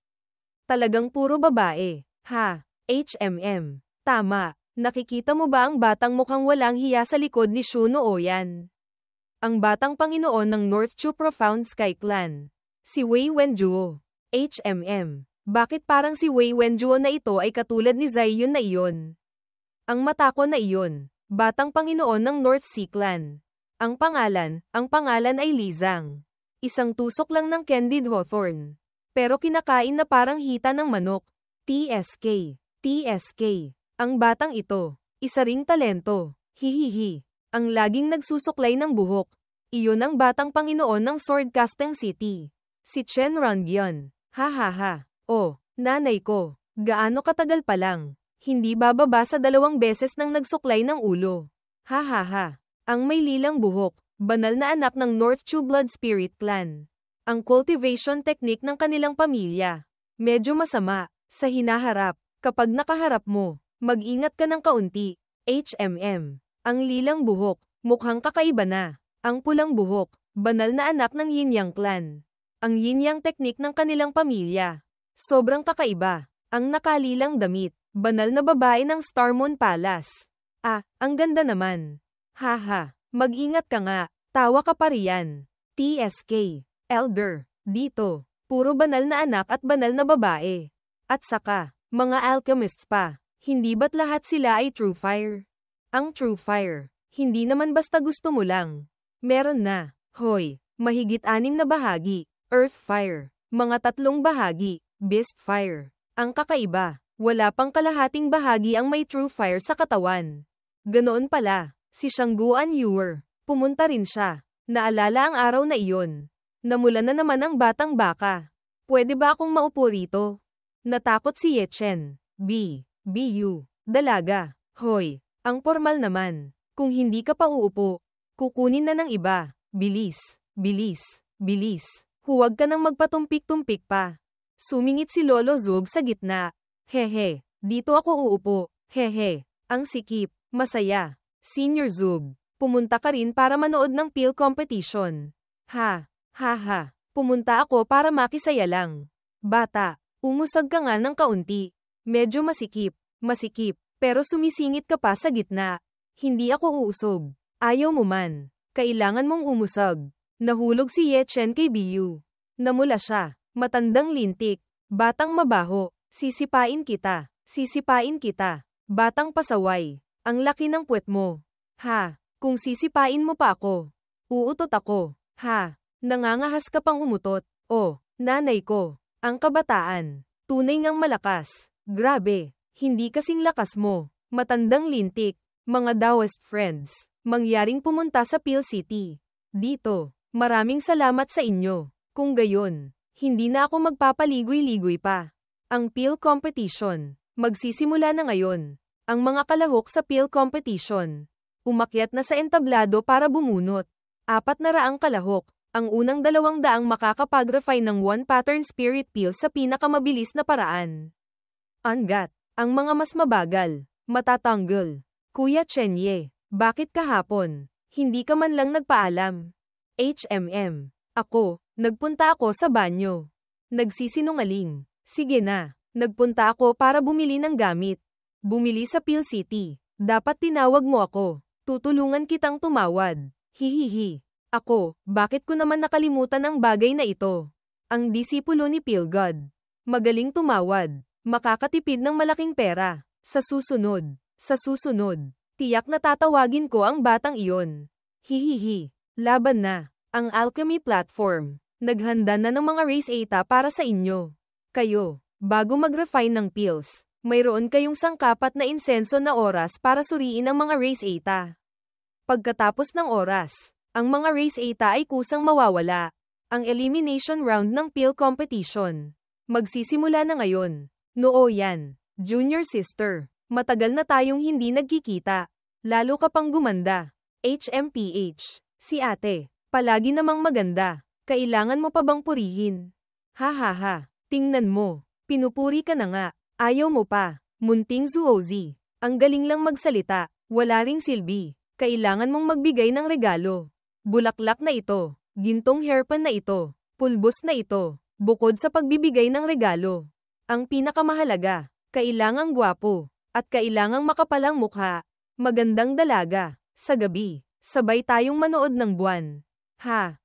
A: Talagang puro babae. Ha, HMM. Tama, nakikita mo ba ang batang mukhang walang hiya sa likod ni Xu Nooyan? Ang batang Panginoon ng North Chu Profound Sky Clan. Si Wei Wenjuo. HMM. Bakit parang si Wei Wenjuo na ito ay katulad ni Zaiyun na iyon? Ang matako na iyon, batang Panginoon ng North Sea Clan. Ang pangalan ay Lizang. Isang tusok lang ng candied hawthorn. Pero kinakain na parang hita ng manok. TSK. Ang batang ito, isa ring talento. Hihihi. Ang laging nagsusuklay ng buhok. Iyon ang batang Panginoon ng Swordcasting City. Si Chen Rongyan. Ha. Oh, nanay ko. Gaano katagal pa lang? Hindi bababa sa 2 beses nang nagsuklay ng ulo. Ha. Ang may lilang buhok, banal na anak ng North Chu Blood Spirit Clan. Ang cultivation technique ng kanilang pamilya. Medyo masama, sa hinaharap. Kapag nakaharap mo, mag-ingat ka ng kaunti. HMM. Ang lilang buhok, mukhang kakaiba na. Ang pulang buhok, banal na anak ng Yin Yang Clan. Ang Yin Yang technique ng kanilang pamilya. Sobrang kakaiba. Ang nakalilang damit. Banal na babae ng Star Moon Palace. Ang ganda naman. Haha, mag-ingat ka nga, tawa ka pa riyan. TSK, Elder, dito, puro banal na anak at banal na babae. At saka, mga alchemists pa, hindi ba't lahat sila ay True Fire? Ang True Fire, hindi naman basta gusto mo lang. Meron na, hoy, mahigit 6 na bahagi, Earth Fire, mga 3 bahagi, Beast Fire. Ang kakaiba. Wala pang kalahating bahagi ang may True Fire sa katawan. Ganoon pala, si Shangguan Yuer, pumunta rin siya. Naalala ang araw na iyon. Namula na naman ang batang baka. Pwede ba akong maupo rito? Natakot si Yechen. BU, dalaga. Hoy, ang formal naman. Kung hindi ka pa uupo, kukunin na ng iba. Bilis. Huwag ka nang magpatumpik-tumpik pa. Sumingit si Lolo Zug sa gitna. Hehe, dito ako uupo. Hehe, ang sikip, masaya. Senior Zug, pumunta ka rin para manood ng peel competition. Ha, pumunta ako para makisaya lang. Bata, umusag ka nga ng kaunti. Medyo masikip, pero sumisingit ka pa sa gitna. Hindi ako uusog. Ayaw mo man. Kailangan mong umusag. Nahulog si Yechen kay BU. Namula siya, matandang lintik, batang mabaho. Sisipain kita. Batang pasaway. Ang laki ng puwet mo. Ha, kung sisipain mo pa ako. Uutot ako. Ha, nangangahas ka pang umutot. Oh, nanay ko. Ang kabataan. Tunay ngang malakas. Grabe, hindi kasing lakas mo. Matandang lintik. Mga Taoist friends. Mangyaring pumunta sa Peel City. Dito, maraming salamat sa inyo. Kung gayon, hindi na ako magpapaligoy-ligoy pa. Ang peel competition, magsisimula na ngayon. Ang mga kalahok sa peel competition, umakyat na sa entablado para bumunot. 400 kalahok, ang unang 200 makakapag-refine ng 1 pattern spirit peel sa pinakamabilis na paraan. Angat, ang mga mas mabagal, matatanggal. Kuya Chenye, bakit kahapon? Hindi ka man lang nagpaalam. HMM, ako, nagpunta ako sa banyo. Nagsisinungaling. Sige na, nagpunta ako para bumili ng gamit. Bumili sa Peel City. Dapat tinawag mo ako. Tutulungan kitang tumawad. Hihihi. Ako, bakit ko naman nakalimutan ang bagay na ito? Ang disipulo ni Pilgod. Magaling tumawad. Makakatipid ng malaking pera. Sa susunod, tiyak na tatawagin ko ang batang iyon. Hihihi. Laban na. Ang alchemy platform. Naghanda na ng mga race eta para sa inyo. Kayo, bago mag-refine ng pills, mayroon kayong sangkapat na insenso na oras para suriin ang mga race eta. Pagkatapos ng oras, ang mga race eta ay kusang mawawala. Ang elimination round ng pill competition. Magsisimula na ngayon. Noo yan, junior sister. Matagal na tayong hindi nagkikita. Lalo ka pang gumanda. HMPH. Si ate, palagi namang maganda. Kailangan mo pa bang purihin? Ha. Tingnan mo. Pinupuri ka na nga. Ayaw mo pa. Munting Zuozi. Ang galing lang magsalita. Wala ring silbi. Kailangan mong magbigay ng regalo. Bulaklak na ito. Gintong hairpan na ito. Pulbos na ito. Bukod sa pagbibigay ng regalo. Ang pinakamahalaga. Kailangang gwapo. At kailangang makapalang mukha. Magandang dalaga. Sa gabi, sabay tayong manood ng buwan. Ha.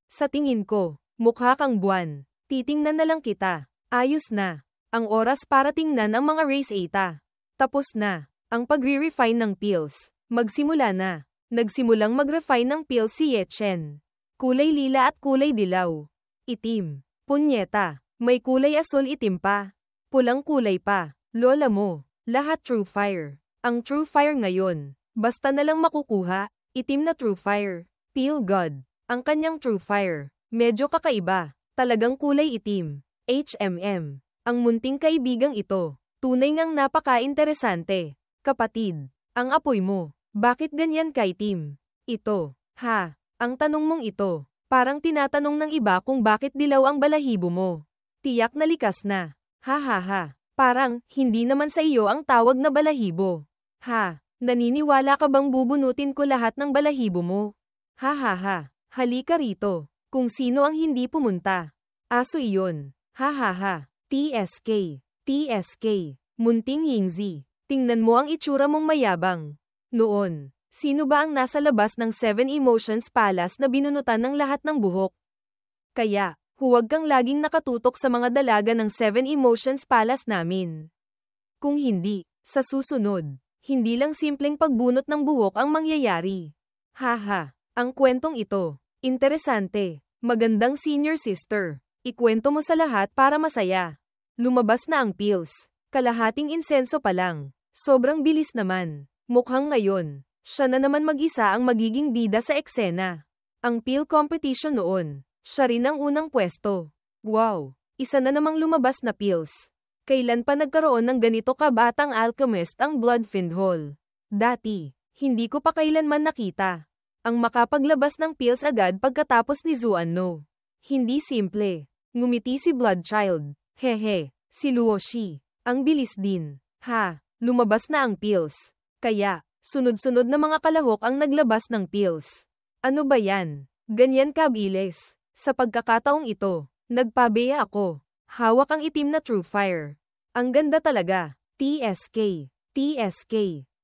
A: Sa tingin ko, mukha kang buwan. Titingnan na lang kita. Ayos na. Ang oras para tingnan ang mga race eta. Tapos na. Ang pagre-refine ng pills. Magsimula na. Nagsimulang mag-refine ng pills si Yechen. Kulay lila at kulay dilaw. Itim. Punyeta. May kulay asul itim pa. Pulang kulay pa. Lola mo. Lahat True Fire. Ang True Fire ngayon. Basta na lang makukuha. Itim na True Fire. Peel God. Ang kanyang True Fire. Medyo kakaiba. Talagang kulay itim. HMM. Ang munting kaibigang ito. Tunay ngang napaka-interesante. Kapatid. Ang apoy mo. Bakit ganyan kaitim? Ito. Ha. Ang tanong mong ito. Parang tinatanong ng iba kung bakit dilaw ang balahibo mo. Tiyak na likas na. Ha. Parang, hindi naman sa iyo ang tawag na balahibo. Ha. Naniniwala ka bang bubunutin ko lahat ng balahibo mo? Ha. Halika rito. Kung sino ang hindi pumunta. Aso iyon. Ha. TSK. Munting Yingzi. Tingnan mo ang itsura mong mayabang. Noon, sino ba ang nasa labas ng Seven Emotions Palace na binunutan ng lahat ng buhok? Kaya, huwag kang laging nakatutok sa mga dalaga ng Seven Emotions Palace namin. Kung hindi, sa susunod, hindi lang simpleng pagbunot ng buhok ang mangyayari. Ha. Ang kwentong ito. Interesante. Magandang senior sister. Ikwento mo sa lahat para masaya. Lumabas na ang pills. Kalahating insenso pa lang. Sobrang bilis naman. Mukhang ngayon, siya na naman mag-isa ang magiging bida sa eksena. Ang pill competition noon, siya rin ang unang pwesto. Wow! Isa na namang lumabas na pills. Kailan pa nagkaroon ng ganito kabatang alchemist ang Bloodfiend Hall? Dati, hindi ko pa kailanman nakita. Ang makapaglabas ng pills agad pagkatapos ni Zuanno. Hindi simple. Ngumiti si Bloodchild. Hehe, si Luoshi. Ang bilis din. Ha, lumabas na ang pills. Kaya, sunod-sunod na mga kalahok ang naglabas ng pills. Ano ba yan? Ganyan kabilis. Sa pagkakataong ito, nagpabeya ako. Hawak ang itim na True Fire. Ang ganda talaga. TSK.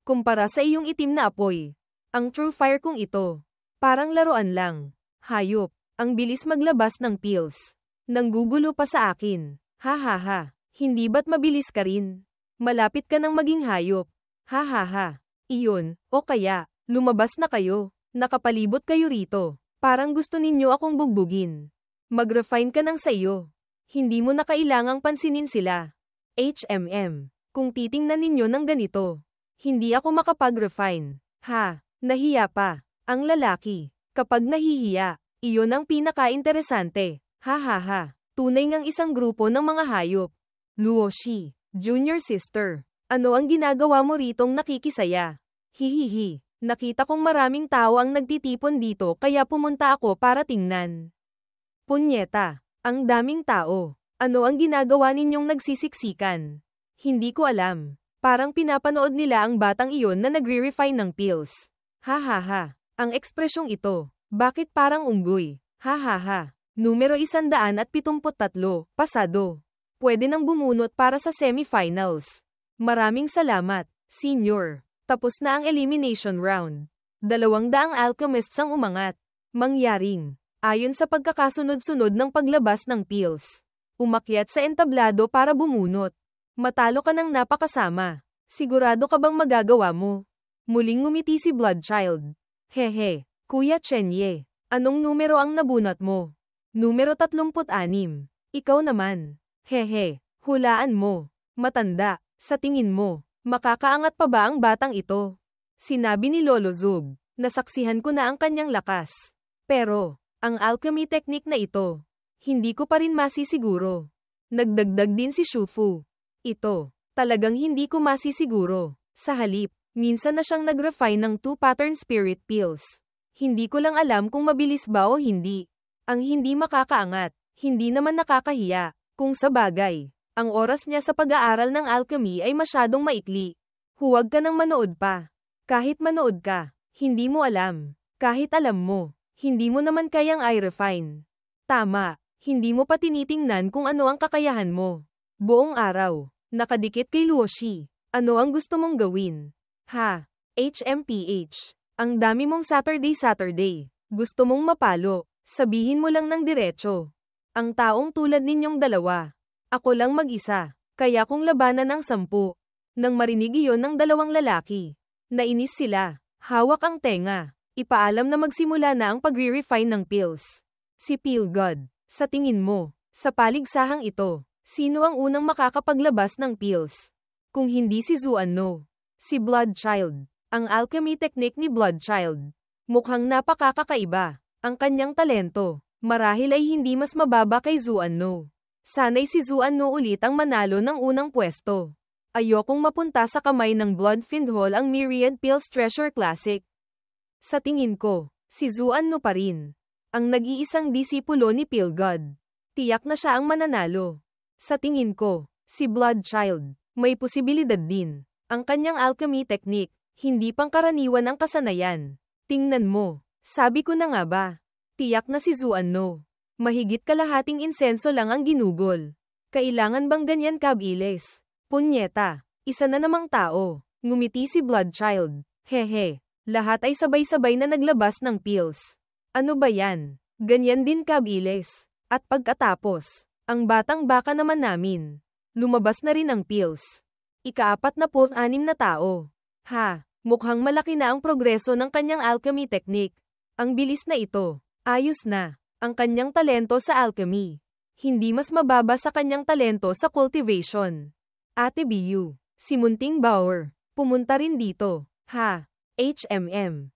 A: Kumpara sa iyong itim na apoy. Ang True Fire kong ito. Parang laruan lang. Hayop. Ang bilis maglabas ng pills. Nanggugulo pa sa akin. Ha. Hindi ba't mabilis ka rin? Malapit ka nang maging hayop. Ha. Iyon, o kaya, lumabas na kayo. Nakapalibot kayo rito. Parang gusto ninyo akong bugbugin. Mag-refine ka ng sa iyo. Hindi mo na kailangang pansinin sila. HMM. Kung titingnan ninyo ng ganito, hindi ako makapag-refine. Ha, nahiya pa. Ang lalaki. Kapag nahihiya, iyon ang pinaka-interesante. Ha. Tunay ngang isang grupo ng mga hayop. Luoshi, junior sister. Ano ang ginagawa mo ritong nakikisaya? Hihihi. Nakita kong maraming tao ang nagtitipon dito kaya pumunta ako para tingnan. Punyeta. Ang daming tao. Ano ang ginagawa ninyong nagsisiksikan? Hindi ko alam. Parang pinapanood nila ang batang iyon na nagre-refine ng pills. Ha. Ang ekspresyong ito. Bakit parang unggoy? Ha. Numero 173, pasado. Pwede nang bumunot para sa semifinals. Maraming salamat, senior. Tapos na ang elimination round. 200 alchemists ang umangat. Mangyaring, ayon sa pagkakasunod-sunod ng paglabas ng pills. Umakyat sa entablado para bumunot. Matalo ka ng napakasama. Sigurado ka bang magagawa mo? Muling ngumiti si Bloodchild. Hehe, Kuya Chenye. Anong numero ang nabunot mo? Numero 36. Ikaw naman. Hehe, hulaan mo. Matanda, sa tingin mo, makakaangat pa ba ang batang ito? Sinabi ni Lolo Zug. Nasaksihan ko na ang kanyang lakas. Pero, ang alchemy technique na ito, hindi ko pa rin masisiguro. Nagdagdag din si Shufu. Ito, talagang hindi ko masisiguro. Sa halip, minsan na siyang nag-refine ng 2-pattern spirit pills. Hindi ko lang alam kung mabilis ba o hindi. Ang hindi makakaangat, hindi naman nakakahiya. Kung sa bagay, ang oras niya sa pag-aaral ng alchemy ay masyadong maikli. Huwag ka nang manood pa. Kahit manood ka, hindi mo alam. Kahit alam mo, hindi mo naman kayang i-refine. Tama, hindi mo pa tinitingnan kung ano ang kakayahan mo. Buong araw, nakadikit kay Luoshi. Ano ang gusto mong gawin? Ha? HMPH. Ang dami mong Saturday. Gusto mong mapalo. Sabihin mo lang ng diretso. Ang taong tulad ninyong dalawa. Ako lang mag-isa. Kaya kung labanan ang 10. Nang marinig iyon ng 2 lalaki. Nainis sila. Hawak ang tenga. Ipaalam na magsimula na ang pagre-refine ng pills. Si Pilgod. Sa tingin mo, sa paligsahang ito, sino ang unang makakapaglabas ng pills? Kung hindi si Zuanno. Si Bloodchild. Ang alchemy technique ni Bloodchild. Mukhang napakakakaiba. Ang kanyang talento. Marahil ay hindi mas mababa kay Zuanno. Sana'y si Zuanno ulit ang manalo ng unang pwesto. Ayokong mapunta sa kamay ng Bloodfiend Hall ang Myriad Pills Treasure Classic. Sa tingin ko, si Zuanno pa rin. Ang nag-iisang disipulo ni Pilgod. Tiyak na siya ang mananalo. Sa tingin ko, si Bloodchild, may posibilidad din. Ang kanyang alchemy technique, hindi pangkaraniwan ang kasanayan. Tingnan mo, sabi ko na nga ba? Tiyak na si Zuanno. Mahigit kalahating insenso lang ang ginugol. Kailangan bang ganyan kabilis? Punyeta, isa na namang tao. Ngumiti si Bloodchild. Hehe, lahat ay sabay-sabay na naglabas ng pills. Ano ba yan? Ganyan din kabilis. At pagkatapos, ang batang baka naman namin. Lumabas na rin ang pills. Ika-46 na tao. Ha, mukhang malaki na ang progreso ng kanyang alchemy technique. Ang bilis na ito. Ayos na. Ang kanyang talento sa alchemy. Hindi mas mababa sa kanyang talento sa cultivation. Ate Biu, si Munting Bauer, pumunta rin dito. Ha, HMM.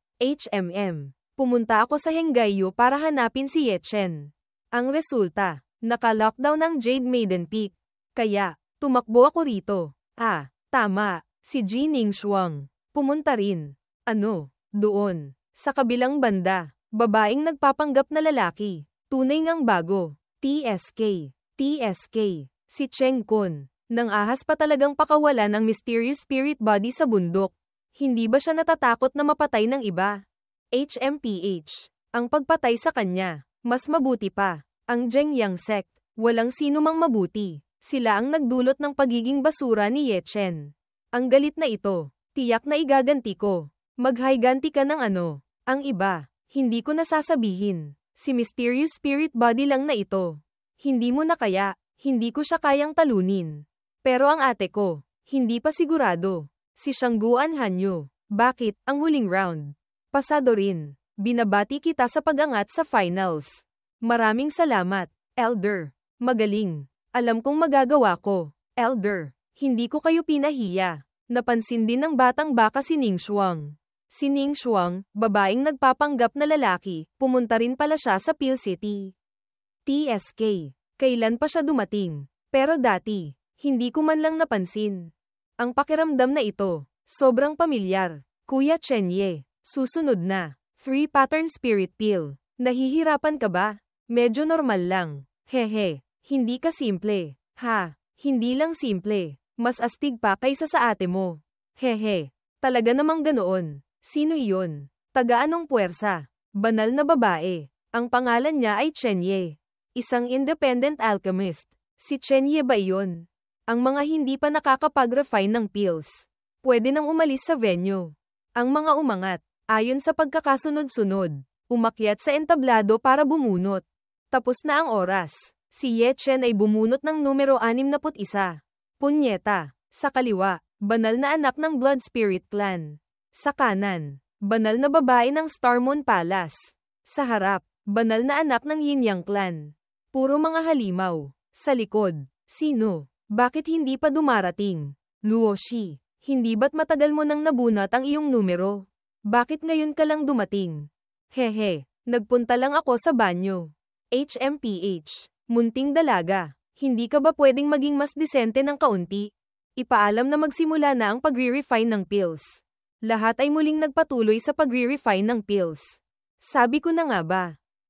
A: Pumunta ako sa Henggayo para hanapin si Yechen. Ang resulta, naka-lockdown ang Jade Maiden Peak. Kaya, tumakbo ako rito. Ah, tama, si Jining Shuang. Pumunta rin. Ano, doon, sa kabilang banda. Babaeng nagpapanggap na lalaki. Tunay ngang bago. TSK. Si Cheng Kun. Nang ahas pa talagang pakawalan ang mysterious spirit body sa bundok. Hindi ba siya natatakot na mapatay ng iba? HMPH. Ang pagpatay sa kanya. Mas mabuti pa. Ang Zhengyang sect. Walang sino mang mabuti. Sila ang nagdulot ng pagiging basura ni Ye Chen. Ang galit na ito. Tiyak na igaganti ko. Maghayganti ka ng ano. Ang iba. Hindi ko nasasabihin. Si mysterious spirit body lang na ito. Hindi mo na kaya, hindi ko siya kayang talunin. Pero ang ate ko, hindi pa sigurado. Si Shangguan Hanyo. Bakit, ang huling round? Pasado rin. Binabati kita sa pag-angat sa finals. Maraming salamat, Elder. Magaling. Alam kong magagawa ko, Elder. Hindi ko kayo pinahiya. Napansin din ng batang baka si Ning Shuang. Si Ning Shuang, babaeng nagpapanggap na lalaki, pumunta rin pala siya sa Pill City. TSK. Kailan pa siya dumating? Pero dati, hindi ko man lang napansin. Ang pakiramdam na ito, sobrang pamilyar. Kuya Chenye, susunod na. 3-pattern spirit pill. Nahihirapan ka ba? Medyo normal lang. Hehe, hindi ka simple. Ha, hindi lang simple. Mas astig pa kaysa sa ate mo. Hehe, talaga namang ganoon. Sino iyon? Taga-anong puwersa? Banal na babae. Ang pangalan niya ay Chenye. Isang independent alchemist. Si Chenye ba iyon? Ang mga hindi pa nakakapag-refine ng pills. Pwede nang umalis sa venue. Ang mga umangat, ayon sa pagkakasunod-sunod. Umakyat sa entablado para bumunot. Tapos na ang oras. Si Ye Chen ay bumunot ng numero 61. Punyeta. Sa kaliwa, banal na anak ng Blood Spirit Clan. Sa kanan, banal na babae ng Star Moon Palace. Sa harap, banal na anak ng Yin Yang Clan. Puro mga halimaw. Sa likod, sino? Bakit hindi pa dumarating? Luo Shi, hindi ba't matagal mo nang nabunot ang iyong numero? Bakit ngayon ka lang dumating? Hehe, nagpunta lang ako sa banyo. HMPH, munting dalaga, hindi ka ba pwedeng maging mas disente ng kaunti? Ipaalam na magsimula na ang pagre-refine ng pills. Lahat ay muling nagpatuloy sa pagre-refine ng pills. Sabi ko na nga ba?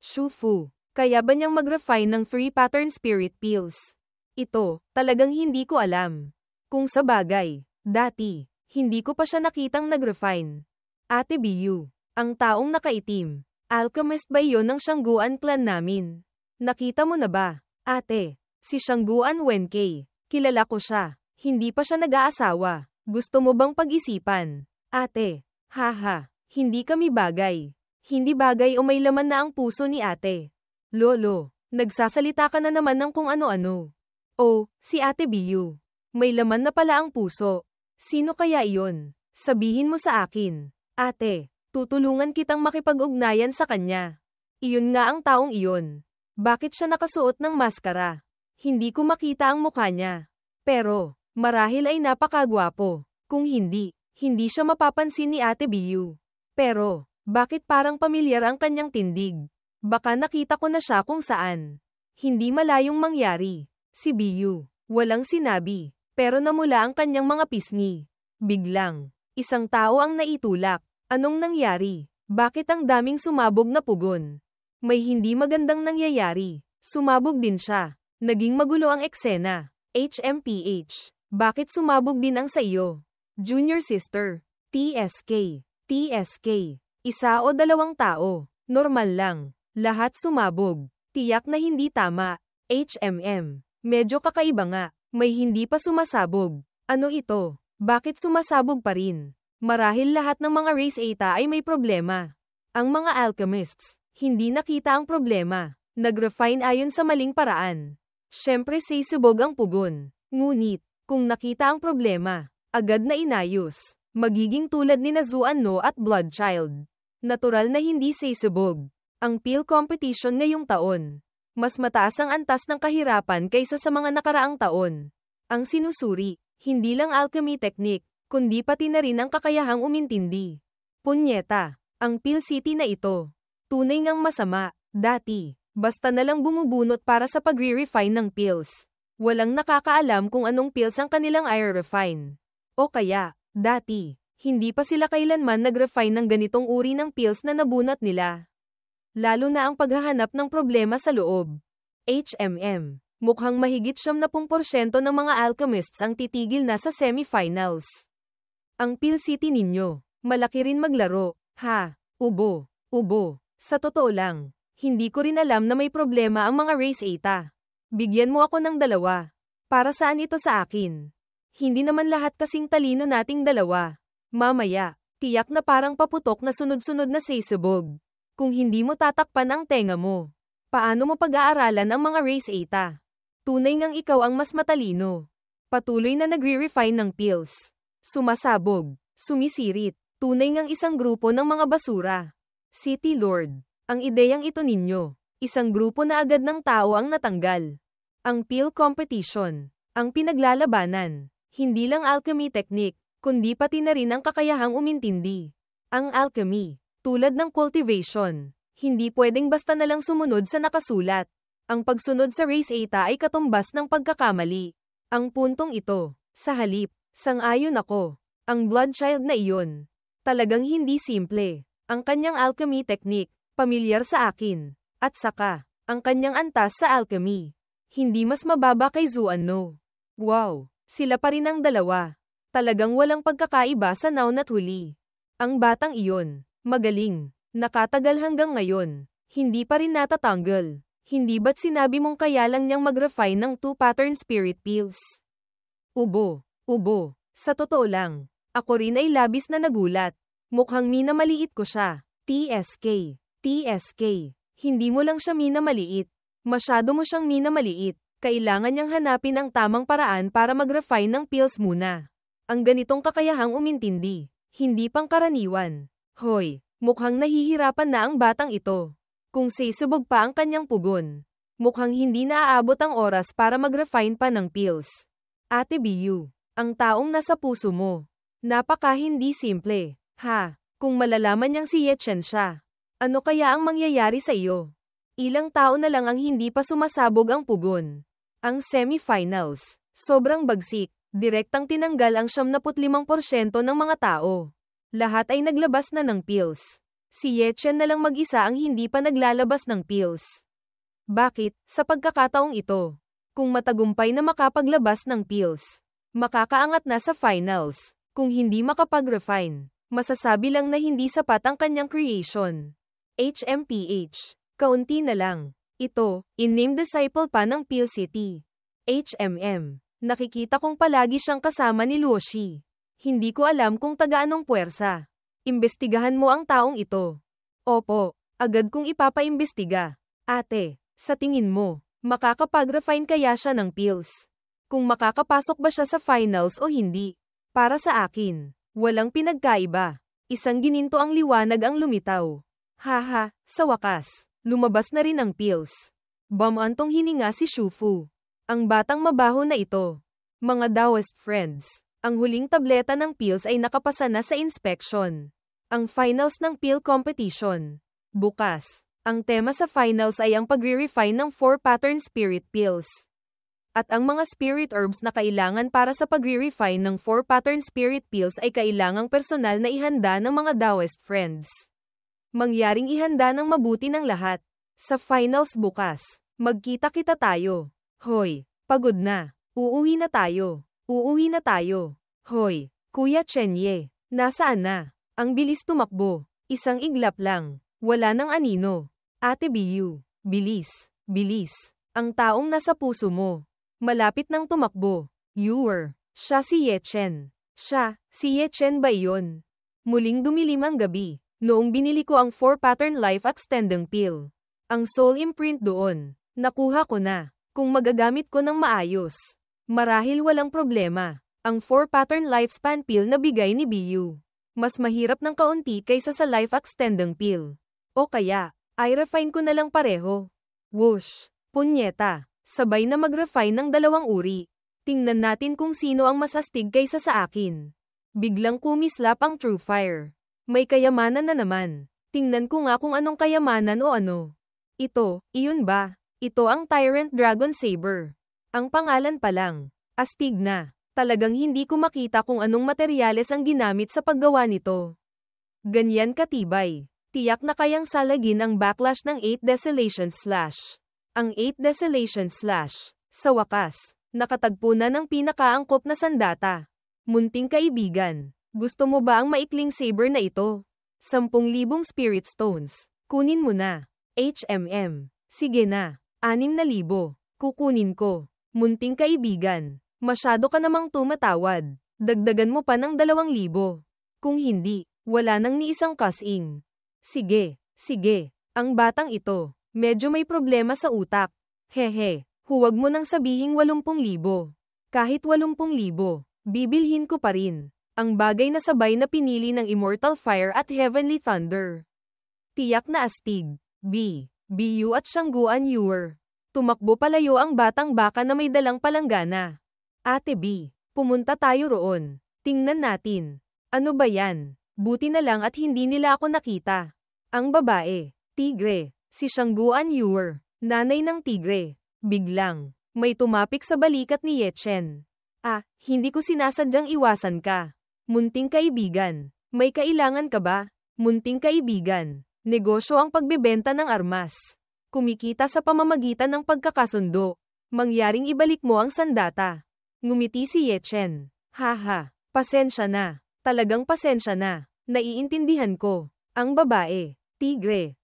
A: Shufu, kaya ba niyang mag-refine ng 3 pattern spirit pills? Ito, talagang hindi ko alam. Kung sa bagay, dati, hindi ko pa siya nakitang nag-refine. Ate Biyu, ang taong nakaitim, alchemist ba iyon ng Shangguan clan namin? Nakita mo na ba, ate? Si Shangguan Wenkei, kilala ko siya, hindi pa siya nag-aasawa. Gusto mo bang pag-isipan? Ate, haha, hindi kami bagay. Hindi bagay o may laman na ang puso ni ate. Lolo, nagsasalita ka na naman ng kung ano-ano. Oh, si Ate Biyu. May laman na pala ang puso. Sino kaya iyon? Sabihin mo sa akin. Ate, tutulungan kitang makipag-ugnayan sa kanya. Iyon nga ang taong iyon. Bakit siya nakasuot ng maskara? Hindi ko makita ang mukha niya. Pero, marahil ay napakagwapo. Kung hindi, hindi siya mapapansin ni Ate Biyu. Pero, bakit parang pamilyar ang kanyang tindig? Baka nakita ko na siya kung saan. Hindi malayong mangyari. Si Biyu, walang sinabi, pero namula ang kanyang mga pisngi. Biglang, isang tao ang naitulak. Anong nangyari? Bakit ang daming sumabog na pugon? May hindi magandang nangyayari. Sumabog din siya. Naging magulo ang eksena. HMPH, bakit sumabog din ang sa iyo? Junior sister, TSK, TSK. Isa o dalawang tao, normal lang. Lahat sumabog. Tiyak na hindi tama. HMM. Medyo kakaiba nga. May hindi pa sumasabog. Ano ito? Bakit sumasabog pa rin? Marahil lahat ng mga race Eta ay may problema. Ang mga alchemists, hindi nakita ang problema. Nag-refine ayon sa maling paraan. Siyempre sisubog ang pugon. Ngunit, kung nakita ang problema, agad na inayos. Magiging tulad ni Zuan No at Bloodchild. Natural na hindi sisubog. Ang pill competition ngayong taon. Mas mataas ang antas ng kahirapan kaysa sa mga nakaraang taon. Ang sinusuri, hindi lang alchemy technique, kundi pati na rin ang kakayahang umintindi. Punyeta, ang pill city na ito. Tunay ngang masama, dati, basta na lang bumubunot para sa pagre-refine ng pills. Walang nakakaalam kung anong pills ang kanilang i-refine. O kaya, dati, hindi pa sila kailanman nag-refine ng ganitong uri ng pills na nabunot nila. Lalo na ang paghahanap ng problema sa loob. HMM, mukhang mahigit 70% ng mga alchemists ang titigil na sa semifinals. Ang pill city ninyo, malaki rin maglaro, ha, ubo. Sa totoo lang, hindi ko rin alam na may problema ang mga race Eta. Bigyan mo ako ng 2. Para saan ito sa akin? Hindi naman lahat kasing talino nating 2. Mamaya, tiyak na parang paputok na sunod-sunod na sisubog. Kung hindi mo tatakpan ang tenga mo, paano mo pag-aaralan ang mga race Eta? Tunay ngang ikaw ang mas matalino. Patuloy na nagre-refine ng pills. Sumasabog, sumisirit, tunay ngang isang grupo ng mga basura. City Lord, ang ideyang ito ninyo, isang grupo na agad ng tao ang natanggal. Ang pill competition, ang pinaglalabanan, hindi lang alchemy technique, kundi pati na rin ang kakayahang umintindi. Ang alchemy, tulad ng cultivation, hindi pwedeng basta na lang sumunod sa nakasulat. Ang pagsunod sa race Eta ay katumbas ng pagkakamali. Ang puntong ito, sa halip, sang-ayon ako. Ang Bloodchild na iyon, talagang hindi simple. Ang kanyang alchemy technique, pamilyar sa akin. At saka, ang kanyang antas sa alchemy, hindi mas mababa kay Zuan No. Wow, sila pa rin ang 2. Talagang walang pagkakaiba sa noun at huli. Ang batang iyon, magaling, nakatagal hanggang ngayon, hindi pa rin natatanggal. Hindi ba't sinabi mong kaya lang niyang mag-refine ng 2 pattern spirit pills? Ubo. Sa totoo lang, ako rin ay labis na nagulat. Mukhang minamaliit ko siya. TSK. TSK. Hindi mo lang siya minamaliit. Masyado mo siyang minamaliit. Kailangan niyang hanapin ang tamang paraan para mag-refine ng pills muna. Ang ganitong kakayahang umintindi. Hindi pangkaraniwan. Hoy, mukhang nahihirapan na ang batang ito. Kung sisubog pa ang kanyang pugon. Mukhang hindi naaabot ang oras para mag-refine pa ng pills. Ate Biyu, ang taong nasa puso mo. Napaka hindi simple. Kung malalaman niyang si Yechen siya. Ano kaya ang mangyayari sa iyo? Ilang tao na lang ang hindi pa sumasabog ang pugon. Ang semifinals. Sobrang bagsik. Direktang tinanggal ang 75% ng mga tao. Lahat ay naglabas na ng pills. Si Yechen na lang mag-isa ang hindi pa naglalabas ng pills. Bakit, sa pagkakataong ito? Kung matagumpay na makapaglabas ng pills, makakaangat na sa finals. Kung hindi makapag-refine, masasabi lang na hindi sapat ang kanyang creation. HMPH. Kaunti na lang. Ito, in-name disciple pa ng Pill City. HMM. Nakikita kong palagi siyang kasama ni Luoshi. Hindi ko alam kung taga-anong puwersa. Imbestigahan mo ang taong ito. Opo, agad kong ipapaimbestiga. Ate, sa tingin mo, makakapag-refine kaya siya ng pills? Kung makakapasok ba siya sa finals o hindi? Para sa akin, walang pinagkaiba. Isang gininto ang liwanag ang lumitaw. Sa wakas, lumabas na rin ang pills. Bamantong hininga si Shufu. Ang batang mabaho na ito. Mga Taoist friends, ang huling tableta ng pills ay nakapasa na sa inspection. Ang finals ng pill competition. Bukas, ang tema sa finals ay ang pagre-refine ng 4-pattern spirit pills. At ang mga spirit herbs na kailangan para sa pagre-refine ng 4-pattern spirit pills ay kailangang personal na ihanda ng mga Taoist friends. Mangyaring ihanda ng mabuti ng lahat. Sa finals bukas, magkita-kita tayo. Hoy, pagod na. Uuwi na tayo. Uuwi na tayo. Hoy, Kuya Chenye, nasaan na? Ang bilis tumakbo. Isang iglap lang. Wala nang anino. Ate Biyu, bilis, bilis. Ang taong nasa puso mo. Malapit nang tumakbo. Siya si Yechen. Si Yechen ba iyon? Muling dumilim ang gabi. Noong binili ko ang 4-pattern life extending pill. Ang soul imprint doon. Nakuha ko na. Kung magagamit ko ng maayos. Marahil walang problema. Ang 4-pattern lifespan pill na bigay ni Biyu. Mas mahirap ng kaunti kaysa sa life extending pill. O kaya, i-refine ko na lang pareho. Whoosh! Punyeta! Sabay na mag-refine ng dalawang uri. Tingnan natin kung sino ang mas astig kaysa sa akin. Biglang kumislap ang True Fire. May kayamanan na naman. Tingnan ko nga kung anong kayamanan o ano. Iyon ba? Ito ang Tyrant Dragon Saber. Ang pangalan pa lang. Astig na. Talagang hindi ko makita kung anong materyales ang ginamit sa paggawa nito. Ganyan katibay. Tiyak na kayang salagin ang backlash ng 8 Desolation Slash. Ang 8 Desolation Slash. Sa wakas, nakatagpo na ng pinakaangkop na sandata. Munting kaibigan, gusto mo ba ang maikling saber na ito? 10,000 spirit stones. Kunin mo na. HMM. Sige na. 6,000. Kukunin ko. Munting kaibigan. Masyado ka namang tumatawad. Dagdagan mo pa ng 2,000. Kung hindi, wala nang ni isang kasing. Sige. Ang batang ito. Medyo may problema sa utak. Huwag mo nang sabihing 80,000. Kahit 80,000, bibilhin ko pa rin. Ang bagay na sabay na pinili ng Immortal Fire at Heavenly Thunder. Tiyak na astig. Biyu at Shangguan Yuer. Tumakbo palayo ang batang baka na may dalang palanggana. Ate B, pumunta tayo roon. Tingnan natin. Ano ba yan? Buti na lang at hindi nila ako nakita. Ang babae, tigre. Si Shangguan Yuer, nanay ng tigre. Biglang, may tumapik sa balikat ni Yechen. Hindi ko sinasadyang iwasan ka. Munting kaibigan, may kailangan ka ba? Munting kaibigan, negosyo ang pagbebenta ng armas. Kumikita sa pamamagitan ng pagkakasundo. Mangyaring ibalik mo ang sandata. Ngumiti si Yechen. Pasensya na. Talagang pasensya na. Naiintindihan ko. Ang babae, tigre.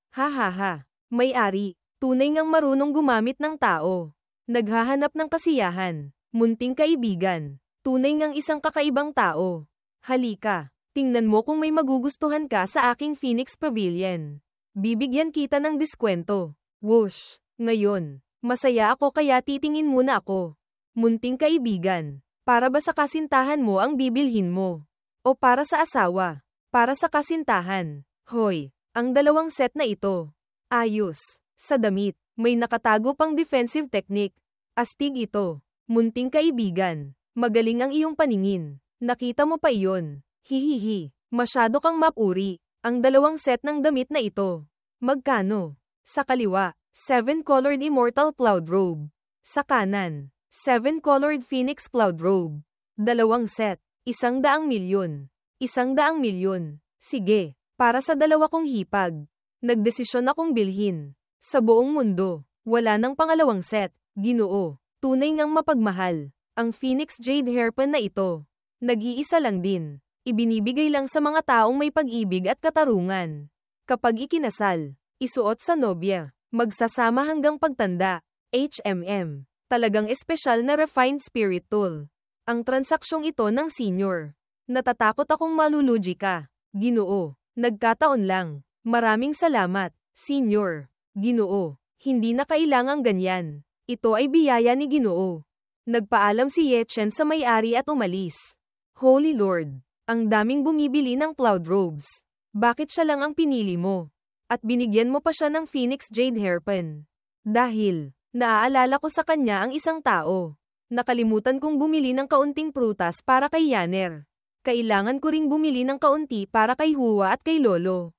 A: May-ari, tunay ngang marunong gumamit ng tao. Naghahanap ng kasiyahan. Munting kaibigan. Tunay ngang isang kakaibang tao. Halika, tingnan mo kung may magugustuhan ka sa aking Phoenix Pavilion. Bibigyan kita ng diskwento. Whoosh! Ngayon, masaya ako kaya titingin muna ako. Munting kaibigan, para ba sa kasintahan mo ang bibilhin mo? O para sa asawa? Para sa kasintahan. Hoy, ang dalawang set na ito. Ayos. Sa damit, may nakatago pang defensive technique. Astig ito. Munting kaibigan. Magaling ang iyong paningin. Nakita mo pa iyon. Hihihi. Masyado kang mapuri. Ang dalawang set ng damit na ito. Magkano? Sa kaliwa, 7-colored Immortal Cloud Robe. Sa kanan, 7-colored Phoenix Cloud Robe. Dalawang set, 100,000,000. 100,000,000. Sige, para sa dalawa kong hipag. Nagdesisyon akong bilhin. Sa buong mundo, wala nang pangalawang set. Ginoo, tunay ngang mapagmahal. Ang Phoenix Jade Hairpin na ito. Nag-iisa lang din. Ibinibigay lang sa mga taong may pag-ibig at katarungan. Kapag ikinasal, isuot sa nobya, magsasama hanggang pagtanda. HMM. Talagang espesyal na refined spirit tool. Ang transaksyong ito ng senior. Natatakot akong malulugi ka. Ginoo, nagkataon lang. Maraming salamat, senior. Ginoo, hindi na kailangang ganyan. Ito ay biyaya ni Ginoo. Nagpaalam si Ye Chen sa may-ari at umalis. Holy Lord, ang daming bumibili ng cloud robes. Bakit siya lang ang pinili mo? At binigyan mo pa siya ng Phoenix Jade Hairpin. Dahil, naaalala ko sa kanya ang isang tao. Nakalimutan kong bumili ng kaunting prutas para kay Yanner. Kailangan ko ring bumili ng kaunti para kay Hua at kay Lolo.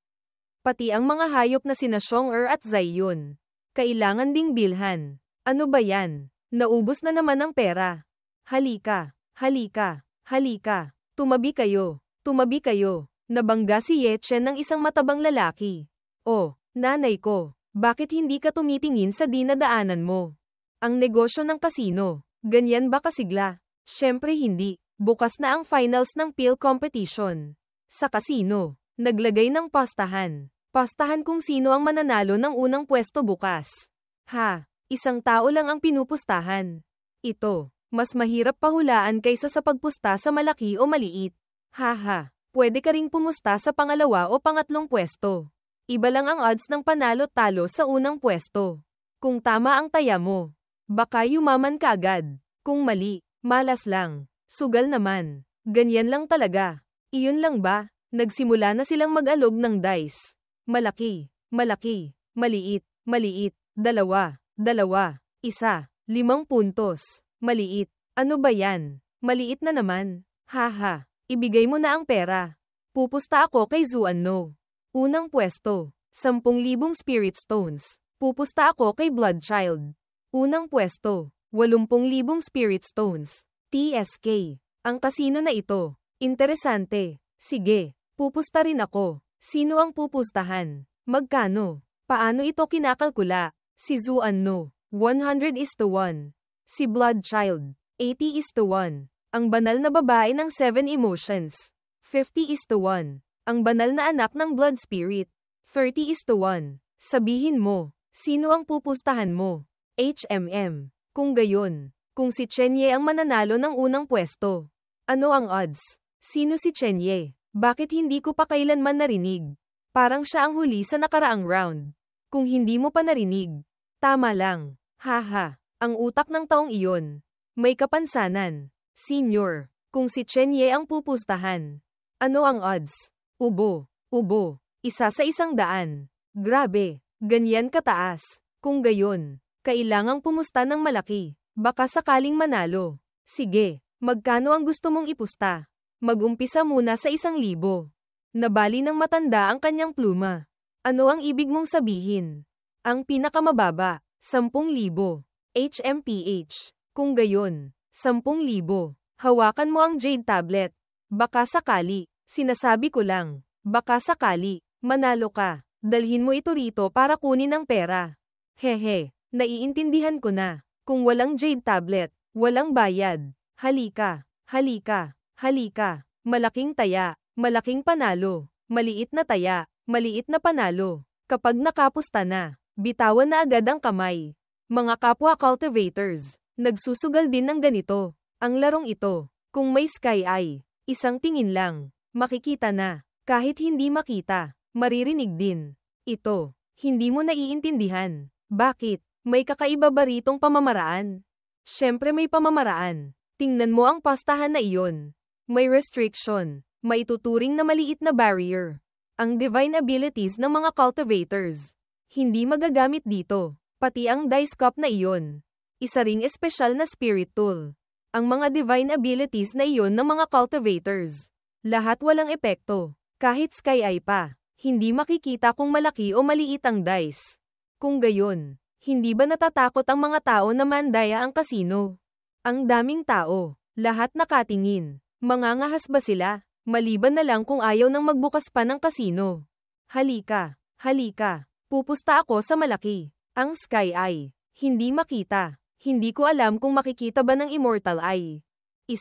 A: Pati ang mga hayop na sina Xiong at Zaiyun. Kailangan ding bilhan. Ano ba yan? Naubos na naman ang pera. Halika, halika, halika. Tumabi kayo, tumabi kayo. Nabangga si Ye Chen ng isang matabang lalaki. Oh, nanay ko, bakit hindi ka tumitingin sa dinadaanan mo? Ang negosyo ng kasino, ganyan ba kasigla? Syempre hindi. Bukas na ang finals ng PIL competition. Sa kasino, naglagay ng pastahan. Pastahan kung sino ang mananalo ng unang pwesto bukas. Ha, isang tao lang ang pinupustahan. Ito, mas mahirap pahulaan kaysa sa pagpusta sa malaki o maliit. Haha, pwede ka ring pumusta sa pangalawa o pangatlong pwesto. Iba lang ang odds ng panalo-talo sa unang pwesto. Kung tama ang taya mo, baka yumaman ka agad. Kung mali, malas lang. Sugal naman. Ganyan lang talaga. Iyon lang ba? Nagsimula na silang mag-alog ng dice. Malaki, malaki, maliit, maliit, dalawa, dalawa, isa, 5 puntos. Maliit. Ano ba yan? Maliit na naman. Haha, ibigay mo na ang pera. Pupusta ako kay Zuanno. Unang pwesto, 10,000 Spirit Stones. Pupusta ako kay Bloodchild. Unang pwesto, 80,000 Spirit Stones. TSK. Ang kasino na ito. Interesante. Sige, pupusta rin ako. Sino ang pupustahan? Magkano? Paano ito kinakalkula? Si Zuanno, 100:1. Si Bloodchild, 80:1. Ang banal na babae ng 7 emotions, 50:1. Ang banal na anak ng Blood Spirit, 30:1. Sabihin mo, sino ang pupustahan mo? HMM. Kung gayon, kung si Chenye ang mananalo ng unang pwesto. Ano ang odds? Sino si Chenye? Bakit hindi ko pa kailanman narinig? Parang siya ang huli sa nakaraang round. Kung hindi mo pa narinig, tama lang. Haha, ang utak ng taong iyon. May kapansanan. Senior, kung si Chenye ang pupustahan. Ano ang odds? Ubo, ubo, 1 sa 100. Grabe, ganyan kataas. Kung gayon, kailangang pumusta ng malaki. Baka sakaling manalo. Sige, magkano ang gusto mong ipusta? Mag-umpisa muna sa 1,000. Nabali ng matanda ang kanyang pluma. Ano ang ibig mong sabihin? Ang pinakamababa, 10,000. HMPH. Kung gayon, 10,000. Hawakan mo ang jade tablet. Baka sakali, sinasabi ko lang. Baka sakali, manalo ka. Dalhin mo ito rito para kunin ang pera. Hehe, naiintindihan ko na. Kung walang jade tablet, walang bayad. Halika, halika. Halika, malaking taya, malaking panalo, maliit na taya, maliit na panalo. Kapag nakapusta na, bitawan na agad ang kamay. Mga kapwa cultivators, nagsusugal din ng ganito. Ang larong ito, kung may sky eye, isang tingin lang, makikita na. Kahit hindi makita, maririnig din. Ito, hindi mo naiintindihan. Bakit? May kakaiba ba ritong pamamaraan? Siyempre may pamamaraan. Tingnan mo ang pastahan na iyon. May restriction. May tuturing na maliit na barrier. Ang divine abilities ng mga cultivators. Hindi magagamit dito. Pati ang dice cup na iyon. Isa ring espesyal na spirit tool. Ang mga divine abilities na iyon ng mga cultivators. Lahat walang epekto. Kahit sky eye pa. Hindi makikita kung malaki o maliit ang dice. Kung gayon, hindi ba natatakot ang mga tao na mandaya ang kasino? Ang daming tao, lahat nakatingin. Mangangahas ba sila? Maliban na lang kung ayaw nang magbukas pa ng kasino. Halika, halika. Pupusta ako sa malaki. Ang sky eye. Hindi makita. Hindi ko alam kung makikita ba ng immortal eye. 1,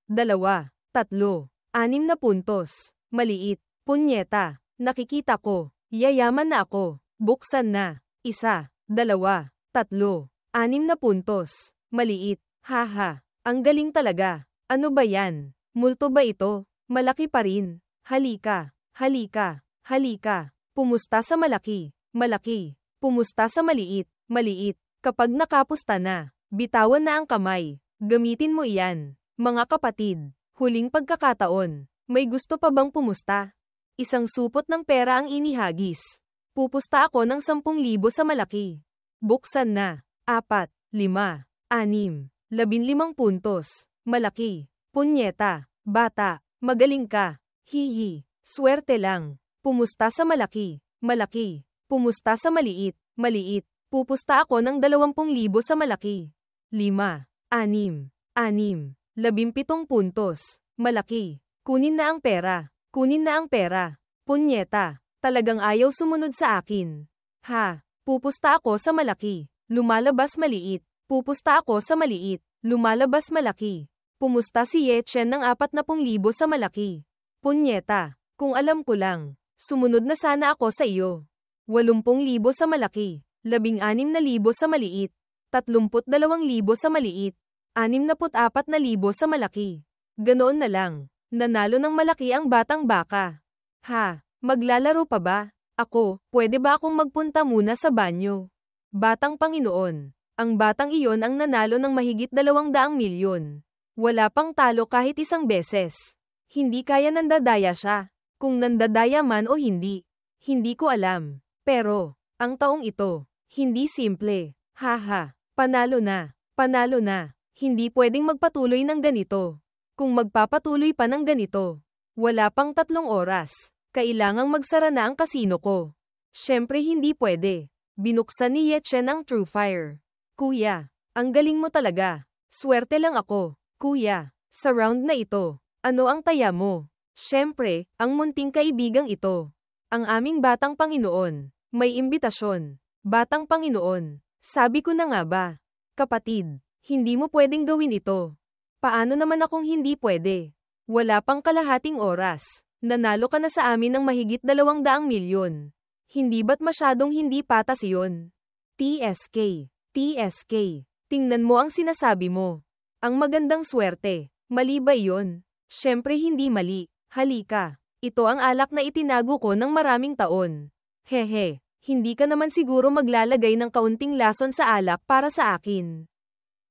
A: 2, 3, 6 na puntos. Maliit. Punyeta. Nakikita ko. Yayaman na ako. Buksan na. 1, 2, 3, 6 na puntos. Maliit. Haha. Ang galing talaga. Ano ba yan? Multo ba ito? Malaki pa rin. Halika. Halika. Halika. Pumusta sa malaki. Malaki. Pumusta sa maliit. Maliit. Kapag nakapusta na, bitawan na ang kamay. Gamitin mo iyan. Mga kapatid. Huling pagkakataon. May gusto pa bang pumusta? Isang supot ng pera ang inihagis. Pupusta ako ng 10,000 sa malaki. Buksan na. 4, 5, 6, 15 puntos. Malaki. Punyeta. Bata. Magaling ka. Hihi. Swerte lang. Pumusta sa malaki. Malaki. Pumusta sa maliit. Maliit. Pupusta ako ng 20,000 sa malaki. 5, 6, 6, 17 puntos. Malaki. Kunin na ang pera. Kunin na ang pera. Punyeta. Talagang ayaw sumunod sa akin. Ha. Pupusta ako sa malaki. Lumalabas maliit. Pupusta ako sa maliit. Lumalabas malaki. Pumusta si Ye Chen ng 40,000 sa malaki. Punyeta. Kung alam ko lang. Sumunod na sana ako sa iyo. 80,000 sa malaki. 16,000 sa maliit. 32,000 sa maliit. 64,000 sa malaki. Ganoon na lang. Nanalo ng malaki ang batang baka. Ha, maglalaro pa ba? Ako, pwede ba akong magpunta muna sa banyo? Batang Panginoon. Ang batang iyon ang nanalo ng mahigit 200 milyon. Wala pang talo kahit isang beses. Hindi kaya nandadaya siya. Kung nandadaya man o hindi. Hindi ko alam. Pero, ang taong ito, hindi simple. Haha, panalo na. Panalo na. Hindi pwedeng magpatuloy ng ganito. Kung magpapatuloy pa ng ganito, wala pang 3 oras. Kailangang magsara na ang kasino ko. Siyempre hindi pwede. Binuksan ni Ye Chen ang True Fire. Kuya, ang galing mo talaga. Swerte lang ako. Kuya, sa round na ito, ano ang taya mo? Siyempre, ang munting kaibigang ito. Ang aming batang Panginoon. May imbitasyon. Batang Panginoon. Sabi ko na nga ba? Kapatid, hindi mo pwedeng gawin ito. Paano naman akong hindi pwede? Wala pang kalahating oras. Nanalo ka na sa amin ng mahigit 200 milyon. Hindi ba't masyadong hindi patas iyon? TSK. TSK. Tingnan mo ang sinasabi mo. Ang magandang swerte. Mali ba iyon? Siyempre hindi mali. Halika. Ito ang alak na itinago ko ng maraming taon. Hehe. Hindi ka naman siguro maglalagay ng kaunting lason sa alak para sa akin.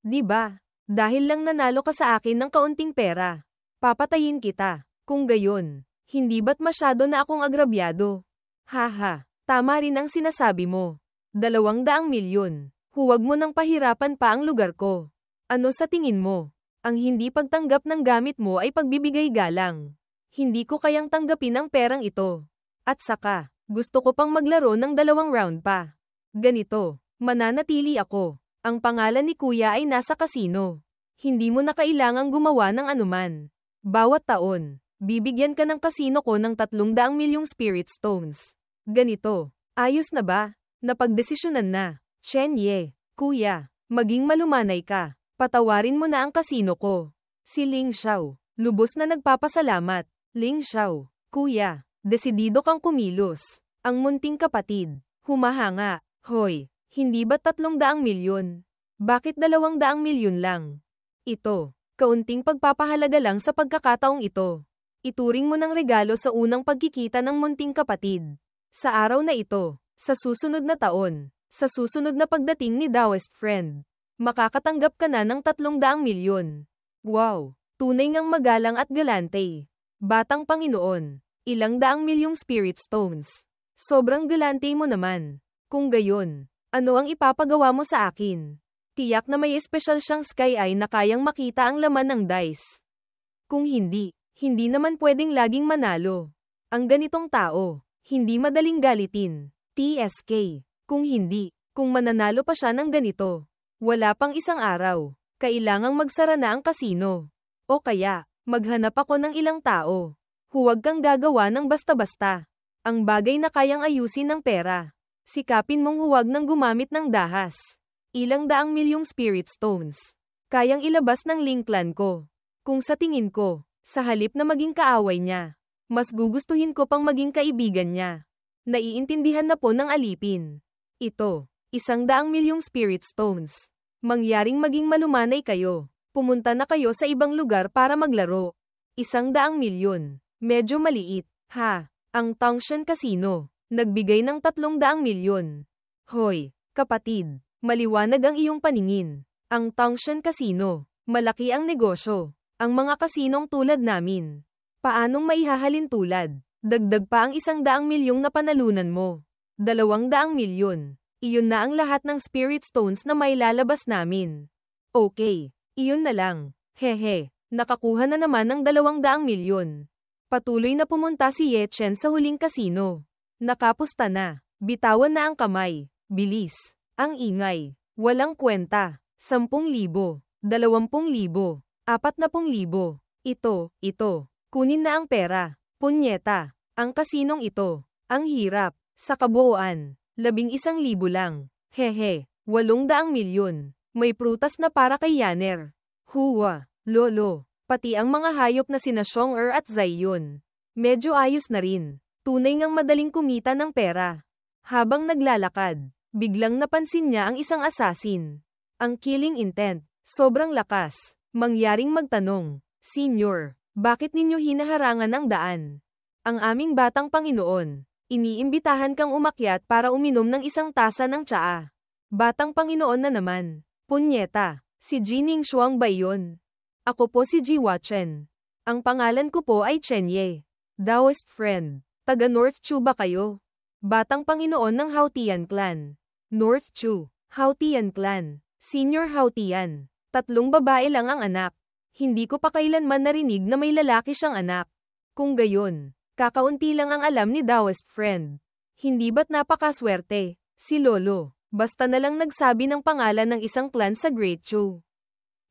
A: Di ba? Dahil lang nanalo ka sa akin ng kaunting pera. Papatayin kita. Kung gayon, hindi ba't masyado na akong agrabyado? Haha, tama rin ang sinasabi mo. 200 milyon. Huwag mo nang pahirapan pa ang lugar ko. Ano sa tingin mo? Ang hindi pagtanggap ng gamit mo ay pagbibigay galang. Hindi ko kayang tanggapin ang perang ito. At saka, gusto ko pang maglaro ng 2 round pa. Ganito, mananatili ako. Ang pangalan ni Kuya ay nasa kasino. Hindi mo na kailangang gumawa ng anuman. Bawat taon, bibigyan ka ng kasino ko ng 300 milyong spirit stones. Ganito, ayos na ba? Napagdesisyonan na. Chen Ye, Kuya, maging malumanay ka. Patawarin mo na ang kasino ko. Si Ling Xiao, lubos na nagpapasalamat. Ling Xiao, Kuya, desidido kang kumilos. Ang munting kapatid, humahanga. Hoy, hindi ba 300 milyon? Bakit 200 milyon lang? Ito, kaunting pagpapahalaga lang sa pagkakataong ito. Ituring mo ng regalo sa unang pagkikita ng munting kapatid. Sa araw na ito, Sa susunod na taon, sa susunod na pagdating ni Daoist Friend, makakatanggap ka na ng 300 milyon. Wow! Tunay ngang magalang at galante. Batang Panginoon, ilang daang milyong spirit stones. Sobrang galante mo naman. Kung gayon, ano ang ipapagawa mo sa akin? Tiyak na may espesyal siyang sky eye na kayang makita ang laman ng dice. Kung hindi, hindi naman pwedeng laging manalo. Ang ganitong tao, hindi madaling galitin. TSK. Kung hindi, kung mananalo pa siya ng ganito, wala pang isang araw, kailangang magsara na ang kasino. O kaya, maghanap ako ng ilang tao. Huwag kang gagawa ng basta-basta. Ang bagay na kayang ayusin ng pera. Sikapin mong huwag nang gumamit ng dahas. Ilang daang milyong spirit stones. Kayang ilabas ng Linklan ko. Kung sa tingin ko, sa halip na maging kaaway niya, mas gugustuhin ko pang maging kaibigan niya. Naiintindihan na po ng alipin. Ito, 100 milyong spirit stones. Mangyaring maging malumanay kayo. Pumunta na kayo sa ibang lugar para maglaro. 100 milyon. Medyo maliit, ha? Ang Tangshan Casino, nagbigay ng 300 milyon. Hoy, kapatid, maliwanag ang iyong paningin. Ang Tangshan Casino, malaki ang negosyo. Ang mga kasinong tulad namin. Paanong maihahalin tulad? Dagdag pa ang 100 milyong na panalunan mo. 200 milyon. Iyon na ang lahat ng spirit stones na may lalabas namin. Okay, iyon na lang. Hehe, nakakuha na naman ng 200 milyon. Patuloy na pumunta si Ye Chen sa huling kasino. Nakapusta na. Bitawan na ang kamay. Bilis. Ang ingay. Walang kwenta. 10,000. 20,000. 40,000. Ito. Kunin na ang pera. Punyeta. Ang kasinong ito. Ang hirap. Sa kabuuan, 11,000 lang. Hehe. 800 milyon. May prutas na para kay Yaner. Huwa. Lolo. Pati ang mga hayop na sina Xiong at Zaiyun. Medyo ayos na rin. Tunay ngang madaling kumita ng pera. Habang naglalakad, biglang napansin niya ang isang assassin. Ang killing intent. Sobrang lakas. Mangyaring magtanong, Senior, bakit ninyo hinaharangan ang daan? Ang aming batang Panginoon, iniimbitahan kang umakyat para uminom ng isang tasa ng tsaa. Batang Panginoon na naman. Punyeta, si Jining Shuang ba yun? Ako po si Ji Wachen. Ang pangalan ko po ay Chen Ye. Daoist Friend. Taga North Chu ba kayo? Batang Panginoon ng Haotian Clan. North Chu, Haotian Clan. Senior Haotian. 3 babae lang ang anak. Hindi ko pa kailanman narinig na may lalaki siyang anak. Kung gayon, kakaunti lang ang alam ni Daoist Friend. Hindi ba't napakaswerte, si Lolo, basta na lang nagsabi ng pangalan ng isang clan sa Great Chu.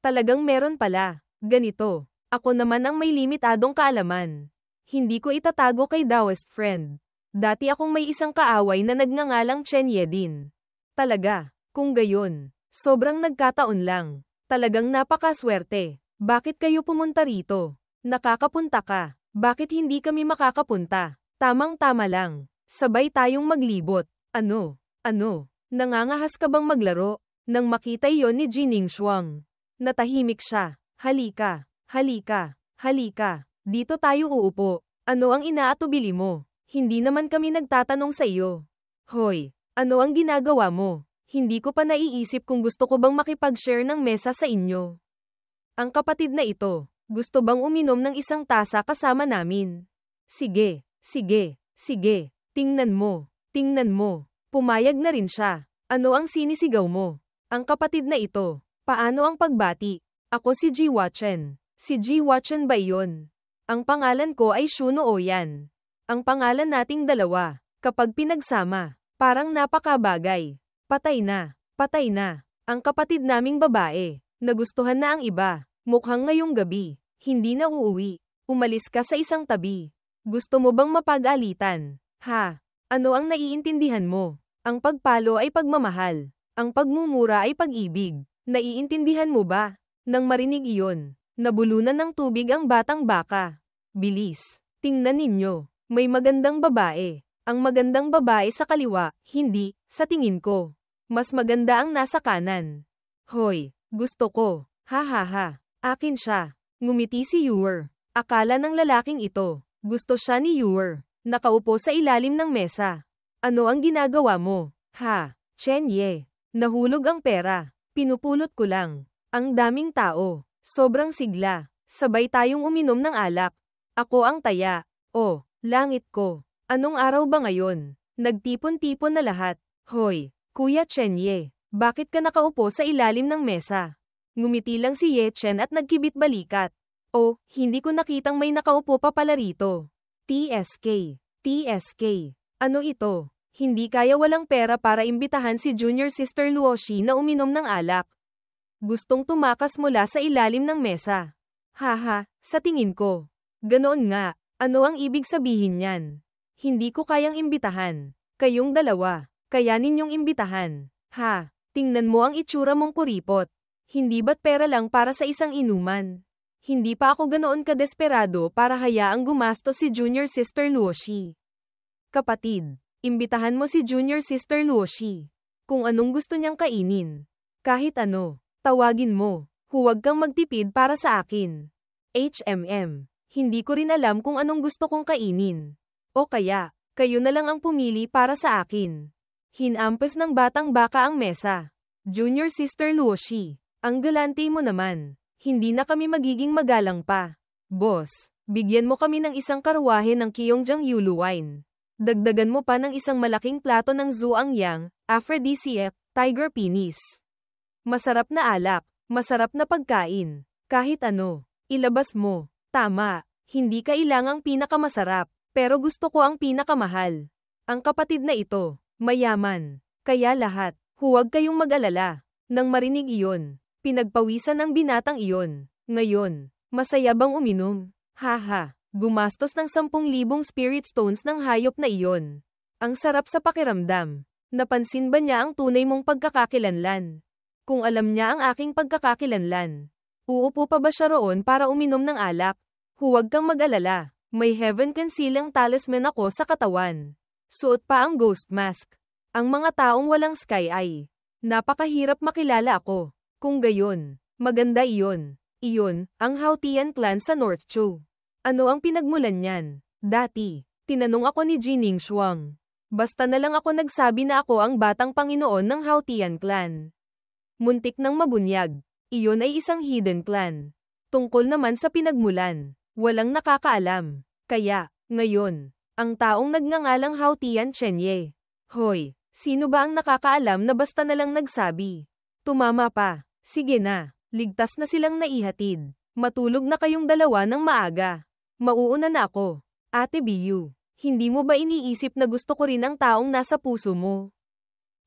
A: Talagang meron pala, ganito, ako naman ang may limitadong kaalaman. Hindi ko itatago kay Daoist Friend. Dati akong may isang kaaway na nagngangalang Chen Ye din. Talaga, kung gayon, sobrang nagkataon lang. Talagang napakaswerte. Bakit kayo pumunta rito? Nakakapunta ka. Bakit hindi kami makakapunta? Tamang-tama lang. Sabay tayong maglibot. Ano? Nangangahas ka bang maglaro? Nang makita iyon ni Jining Shuang. Natahimik siya. Halika. Dito tayo uupo. Ano ang inaatubili mo? Hindi naman kami nagtatanong sa iyo. Hoy, ano ang ginagawa mo? Hindi ko pa naiisip kung gusto ko bang makipag-share ng mesa sa inyo. Ang kapatid na ito, gusto bang uminom ng isang tasa kasama namin? Sige. Tingnan mo. Pumayag na rin siya. Ano ang sinisigaw mo? Ang kapatid na ito, paano ang pagbati? Ako si Ji Wachen. Si Ji Wachen ba iyon? Ang pangalan ko ay Shuno Oyan. Ang pangalan nating dalawa, kapag pinagsama, parang napakabagay. Patay na. Ang kapatid naming babae, nagustuhan na ang iba, mukhang ngayong gabi, hindi na uuwi, umalis ka sa isang tabi. Gusto mo bang mapag-alitan? Ha? Ano ang naiintindihan mo? Ang pagpalo ay pagmamahal, ang pagmumura ay pag-ibig. Naiintindihan mo ba? Nang marinig iyon, nabulunan ng tubig ang batang baka. Bilis, tingnan ninyo, may magandang babae. Ang magandang babae sa kaliwa, hindi, sa tingin ko. Mas maganda ang nasa kanan. Hoy, gusto ko. Ha. Akin siya. Ngumiti si Yuer. Akala ng lalaking ito, gusto siya ni Yuer. Nakaupo sa ilalim ng mesa. Ano ang ginagawa mo? Ha? Chen Ye. Nahulog ang pera. Pinupulot ko lang. Ang daming tao. Sobrang sigla. Sabay tayong uminom ng alak. Ako ang taya. Oh, langit ko. Anong araw ba ngayon? Nagtipon-tipon na lahat. Hoy, Kuya Chen Ye. Bakit ka nakaupo sa ilalim ng mesa? Ngumiti lang si Ye Chen at nagkibit balikat. Oh, hindi ko nakitang may nakaupo pa pala rito. TSK. TSK. Ano ito? Hindi kaya walang pera para imbitahan si Junior Sister Luoshi na uminom ng alak. Gustong tumakas mula sa ilalim ng mesa. Haha, sa tingin ko. Ganoon nga, ano ang ibig sabihin niyan? Hindi ko kayang imbitahan. Kayong dalawa, kaya ninyong imbitahan. Ha, tingnan mo ang itsura mong kuripot. Hindi ba't pera lang para sa isang inuman? Hindi pa ako ganoon kadesperado para hayaang gumastos si Junior Sister Luoshi. Kapatid, imbitahan mo si Junior Sister Luoshi. Kung anong gusto niyang kainin. Kahit ano, tawagin mo. Huwag kang magtipid para sa akin. Hindi ko rin alam kung anong gusto kong kainin. O kaya, kayo na lang ang pumili para sa akin. Hinampas ng batang baka ang mesa. Junior Sister Luoshi, ang galante mo naman. Hindi na kami magiging magalang pa. Boss, bigyan mo kami ng isang karwahe ng Kyongjang Yulu wine. Dagdagan mo pa ng isang malaking plato ng Zuang Yang, aphrodisiac, tiger penis. Masarap na alak, masarap na pagkain. Kahit ano, ilabas mo. Tama, hindi kailangang pinakamasarap, pero gusto ko ang pinakamahal. Ang kapatid na ito, mayaman. Kaya lahat, huwag kayong mag-alala. Nang marinig iyon, pinagpawisan ng binatang iyon. Ngayon, masaya bang uminom? Haha. Gumastos ng 10,000 spirit stones ng hayop na iyon. Ang sarap sa pakiramdam. Napansin ba niya ang tunay mong pagkakakilanlan? Kung alam niya ang aking pagkakakilanlan, uupo pa ba siya roon para uminom ng alak? Huwag kang mag-alala. May heaven concealing talisman ako sa katawan. Suot pa ang ghost mask. Ang mga taong walang sky eye. Napakahirap makilala ako. Kung gayon, maganda iyon. Iyon, ang Haotian clan sa North Chu. Ano ang pinagmulan niyan? Dati, tinanong ako ni Jining Shuang. Basta na lang ako nagsabi na ako ang batang Panginoon ng Haotian clan. Muntik nang mabunyag. Iyon ay isang hidden clan. Tungkol naman sa pinagmulan, walang nakakaalam. Kaya, ngayon, ang taong nagngangalang Haotian Chen Ye. Hoy, sino ba ang nakakaalam na basta na lang nagsabi? Tumama pa. Sige na, ligtas na silang naihatid. Matulog na kayong dalawa ng maaga. Mauuna na ako. Ate Biyu, hindi mo ba iniisip na gusto ko rin ang taong nasa puso mo?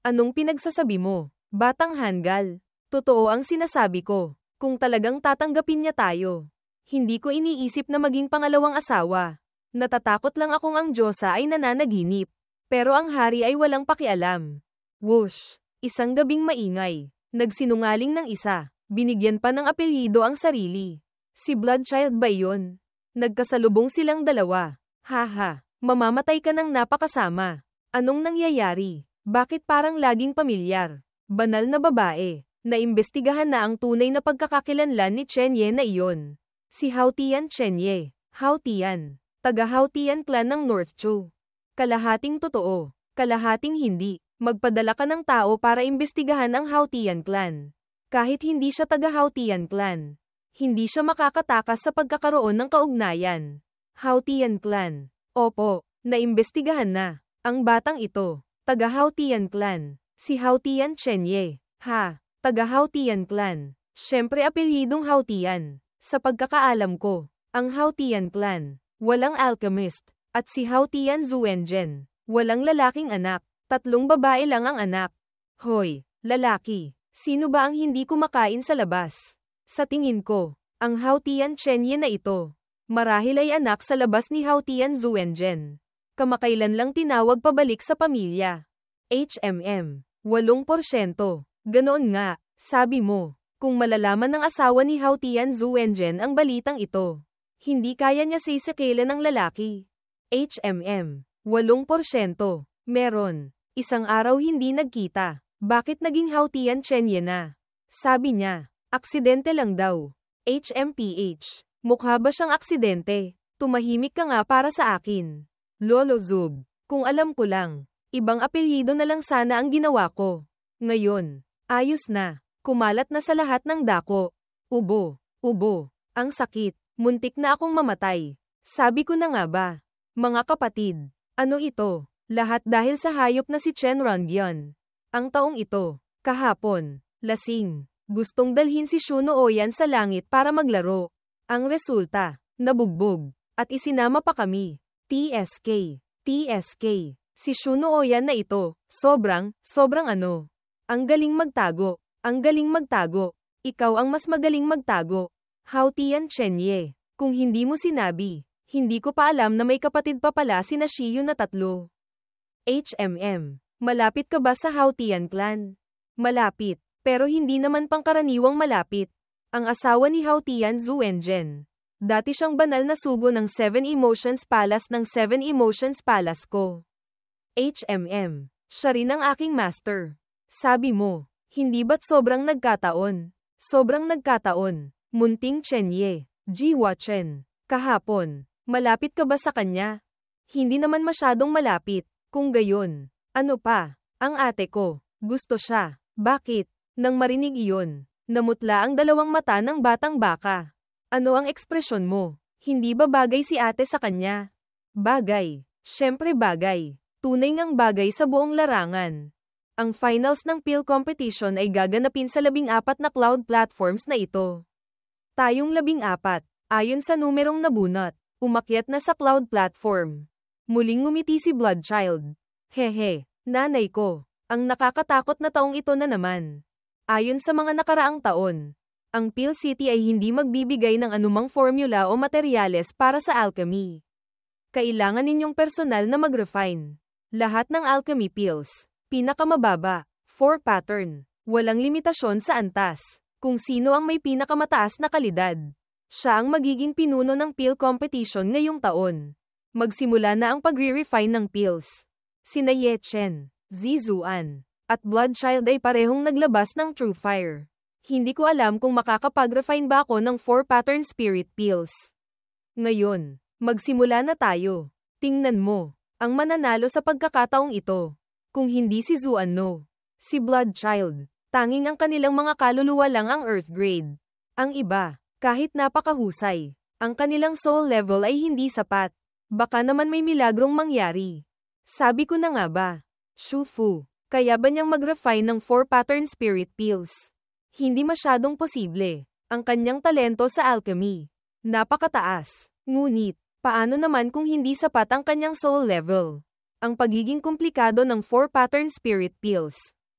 A: Anong pinagsasabi mo, batang hanggal? Totoo ang sinasabi ko, kung talagang tatanggapin niya tayo. Hindi ko iniisip na maging pangalawang asawa. Natatakot lang akong ang Diyosa ay nananaginip. Pero ang hari ay walang pakialam. Whoosh! Isang gabing maingay. Nagsinungaling ng isa. Binigyan pa ng apelyido ang sarili. Si Bloodchild ba iyon? Nagkasalubong silang dalawa. Haha, mamamatay ka ng napakasama. Anong nangyayari? Bakit parang laging pamilyar? Banal na babae. Naimbestigahan na ang tunay na pagkakakilanlan ni Chen Ye na iyon. Si Haotian Chen Ye. Haotian. Taga-Haotian clan ng North Chu. Kalahating totoo. Kalahating hindi. Magpadala ka ng tao para imbestigahan ang Haotian clan. Kahit hindi siya taga-Haotian clan. Hindi siya makakatakas sa pagkakaroon ng kaugnayan. Haotian clan. Opo, naimbestigahan na. Ang batang ito, taga-Haotian clan. Si Haotian Chen Ye. Ha, taga-Haotian clan. Siyempre apelyidong Haotian. Sa pagkakaalam ko, ang Haotian clan, walang alchemist. At si Haotian Zuwenjen, walang lalaking anak. 3 babae lang ang anak. Hoy, lalaki. Sino ba ang hindi kumakain sa labas? Sa tingin ko, ang Haotian Chen Ye na ito, marahil ay anak sa labas ni Haotian Zuwenjen. Kamakailan lang tinawag pabalik sa pamilya. 8%. Ganoon nga, sabi mo, kung malalaman ng asawa ni Haotian Zuwenjen ang balitang ito, hindi kaya niya sisikilan ng lalaki. 8%. Meron. Isang araw hindi nagkita. Bakit naging Haotian Chen Ye na? Sabi niya. Aksidente lang daw. HMPH. Mukha ba siyang aksidente? Tumahimik ka nga para sa akin. Lolo Zub. Kung alam ko lang. Ibang apelyido na lang sana ang ginawa ko. Ngayon, ayos na. Kumalat na sa lahat ng dako. Ubo, ubo, ang sakit. Muntik na akong mamatay. Sabi ko na nga ba? Mga kapatid, ano ito? Lahat dahil sa hayop na si Chen Rongyan. Ang taong ito, kahapon, lasing. Gustong dalhin si Shuno Oyan sa langit para maglaro. Ang resulta, nabugbog. At isinama pa kami. TSK, TSK. Si Shuno Oyan na ito, sobrang ano. Ang galing magtago. Ang galing magtago. Ikaw ang mas magaling magtago. Hao Tian Chenye. Kung hindi mo sinabi, hindi ko pa alam na may kapatid pa pala sina Shiyu na 3. Malapit ka ba sa Hao Tian clan? Malapit, pero hindi naman pangkaraniwang malapit. Ang asawa ni Hao Tian Zuenjen. Dati siyang banal na sugo ng 7 Emotions Palace ng 7 Emotions Palace ko. Siya rin ang aking master. Sabi mo, hindi ba't sobrang nagkataon? Sobrang nagkataon. Munting Chenye, Jiwa Chen. Kahapon, malapit ka ba sa kanya? Hindi naman masyadong malapit. Kung gayon, ano pa? Ang ate ko, gusto siya. Bakit? Nang marinig iyon, namutla ang 2 mata ng batang baka. Ano ang ekspresyon mo? Hindi ba bagay si ate sa kanya? Bagay. Syempre bagay. Tunay ngang bagay sa buong larangan. Ang finals ng PIL competition ay gaganapin sa 14 na cloud platforms na ito. Tayong 14, ayon sa numerong nabunot, umakyat na sa cloud platform. Muling ngumiti si Bloodchild. Hehe, nanay ko, ang nakakatakot na taong ito na naman. Ayon sa mga nakaraang taon, ang PIL City ay hindi magbibigay ng anumang formula o materyales para sa alchemy. Kailangan ninyong personal na mag-refine. Lahat ng alchemy pills. Pinakamababa, 4 pattern. Walang limitasyon sa antas. Kung sino ang may pinakamataas na kalidad. Siya ang magiging pinuno ng PIL competition ngayong taon. Magsimula na ang pagre-refine ng pills. Sina Ye Chen, Zizuan, at Bloodchild ay parehong naglabas ng True Fire. Hindi ko alam kung makakapag-refine ba ako ng 4 pattern spirit pills. Ngayon, magsimula na tayo. Tingnan mo, ang mananalo sa pagkakataong ito. Kung hindi si Zuan si Bloodchild, tanging ang kanilang mga kaluluwa lang ang Earth Grade. Ang iba, kahit napakahusay, ang kanilang soul level ay hindi sapat. Baka naman may milagrong mangyari. Sabi ko na nga ba, Shufu, kaya ba niyang mag-refine ng 4 pattern spirit pills? Hindi masyadong posible. Ang kanyang talento sa alchemy, napakataas. Ngunit, paano naman kung hindi sapat ang kanyang soul level? Ang pagiging komplikado ng 4 pattern spirit pills.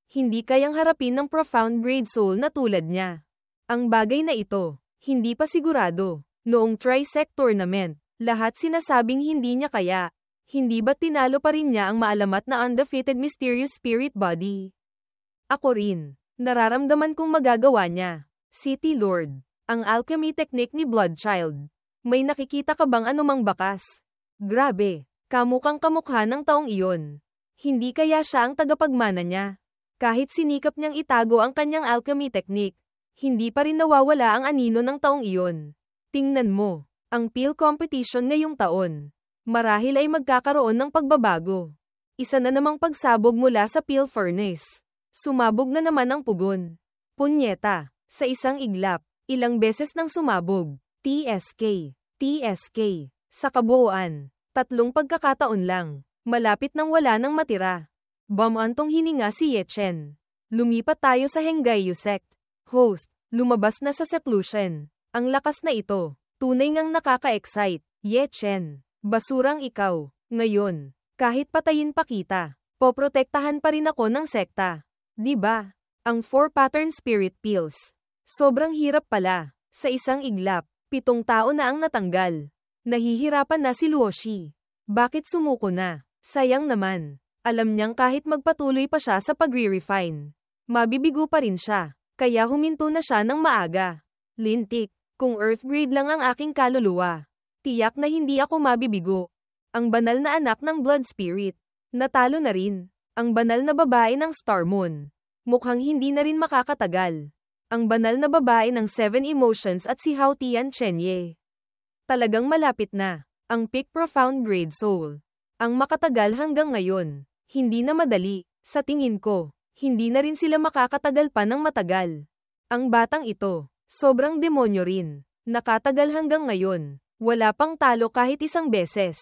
A: Hindi kayang harapin ng profound grade soul na tulad niya. Ang bagay na ito, hindi pa sigurado. Noong Trisect Tournament, lahat sinasabing hindi niya kaya. Hindi ba't tinalo pa rin niya ang maalamat na undefeated mysterious spirit body? Ako rin. Nararamdaman kong magagawa niya. City Lord. Ang alchemy technique ni Bloodchild. May nakikita ka bang anumang bakas? Grabe. Kamukang kamukha ng taong iyon. Hindi kaya siya ang tagapagmana niya. Kahit sinikap niyang itago ang kanyang alchemy technique, hindi pa rin nawawala ang anino ng taong iyon. Tingnan mo, ang PIL competition ngayong taon. Marahil ay magkakaroon ng pagbabago. Isa na namang pagsabog mula sa PIL furnace. Sumabog na naman ang pugon. Punyeta, sa isang iglap, ilang beses nang sumabog. TSK, TSK, sa kabuuan. 3 pagkakataon lang. Malapit nang wala nang matira. Bumantong hininga si Ye Chen. Lumipat tayo sa Henggayu sect. Host, lumabas na sa seclusion. Ang lakas na ito. Tunay ngang nakaka-excite. Ye Chen, basurang ikaw. Ngayon, kahit patayin pa kita, poprotektahan pa rin ako ng sekta. Diba? Ang 4 pattern spirit pills. Sobrang hirap pala. Sa isang iglap, 7 tao na ang natanggal. Nahihirapan na si Luoshi. Bakit sumuko na? Sayang naman. Alam niyang kahit magpatuloy pa siya sa pagre-refine, mabibigo pa rin siya. Kaya huminto na siya ng maaga. Lintik, kung Earth Grade lang ang aking kaluluwa, tiyak na hindi ako mabibigo. Ang banal na anak ng Blood Spirit. Natalo na rin. Ang banal na babae ng Star Moon. Mukhang hindi na rin makakatagal. Ang banal na babae ng 7 Emotions at si Hao Tian Chenye. Talagang malapit na. Ang peak profound grade soul. Ang makatagal hanggang ngayon. Hindi na madali. Sa tingin ko, hindi na rin sila makakatagal pa ng matagal. Ang batang ito, sobrang demonyo rin. Nakatagal hanggang ngayon. Wala pang talo kahit isang beses.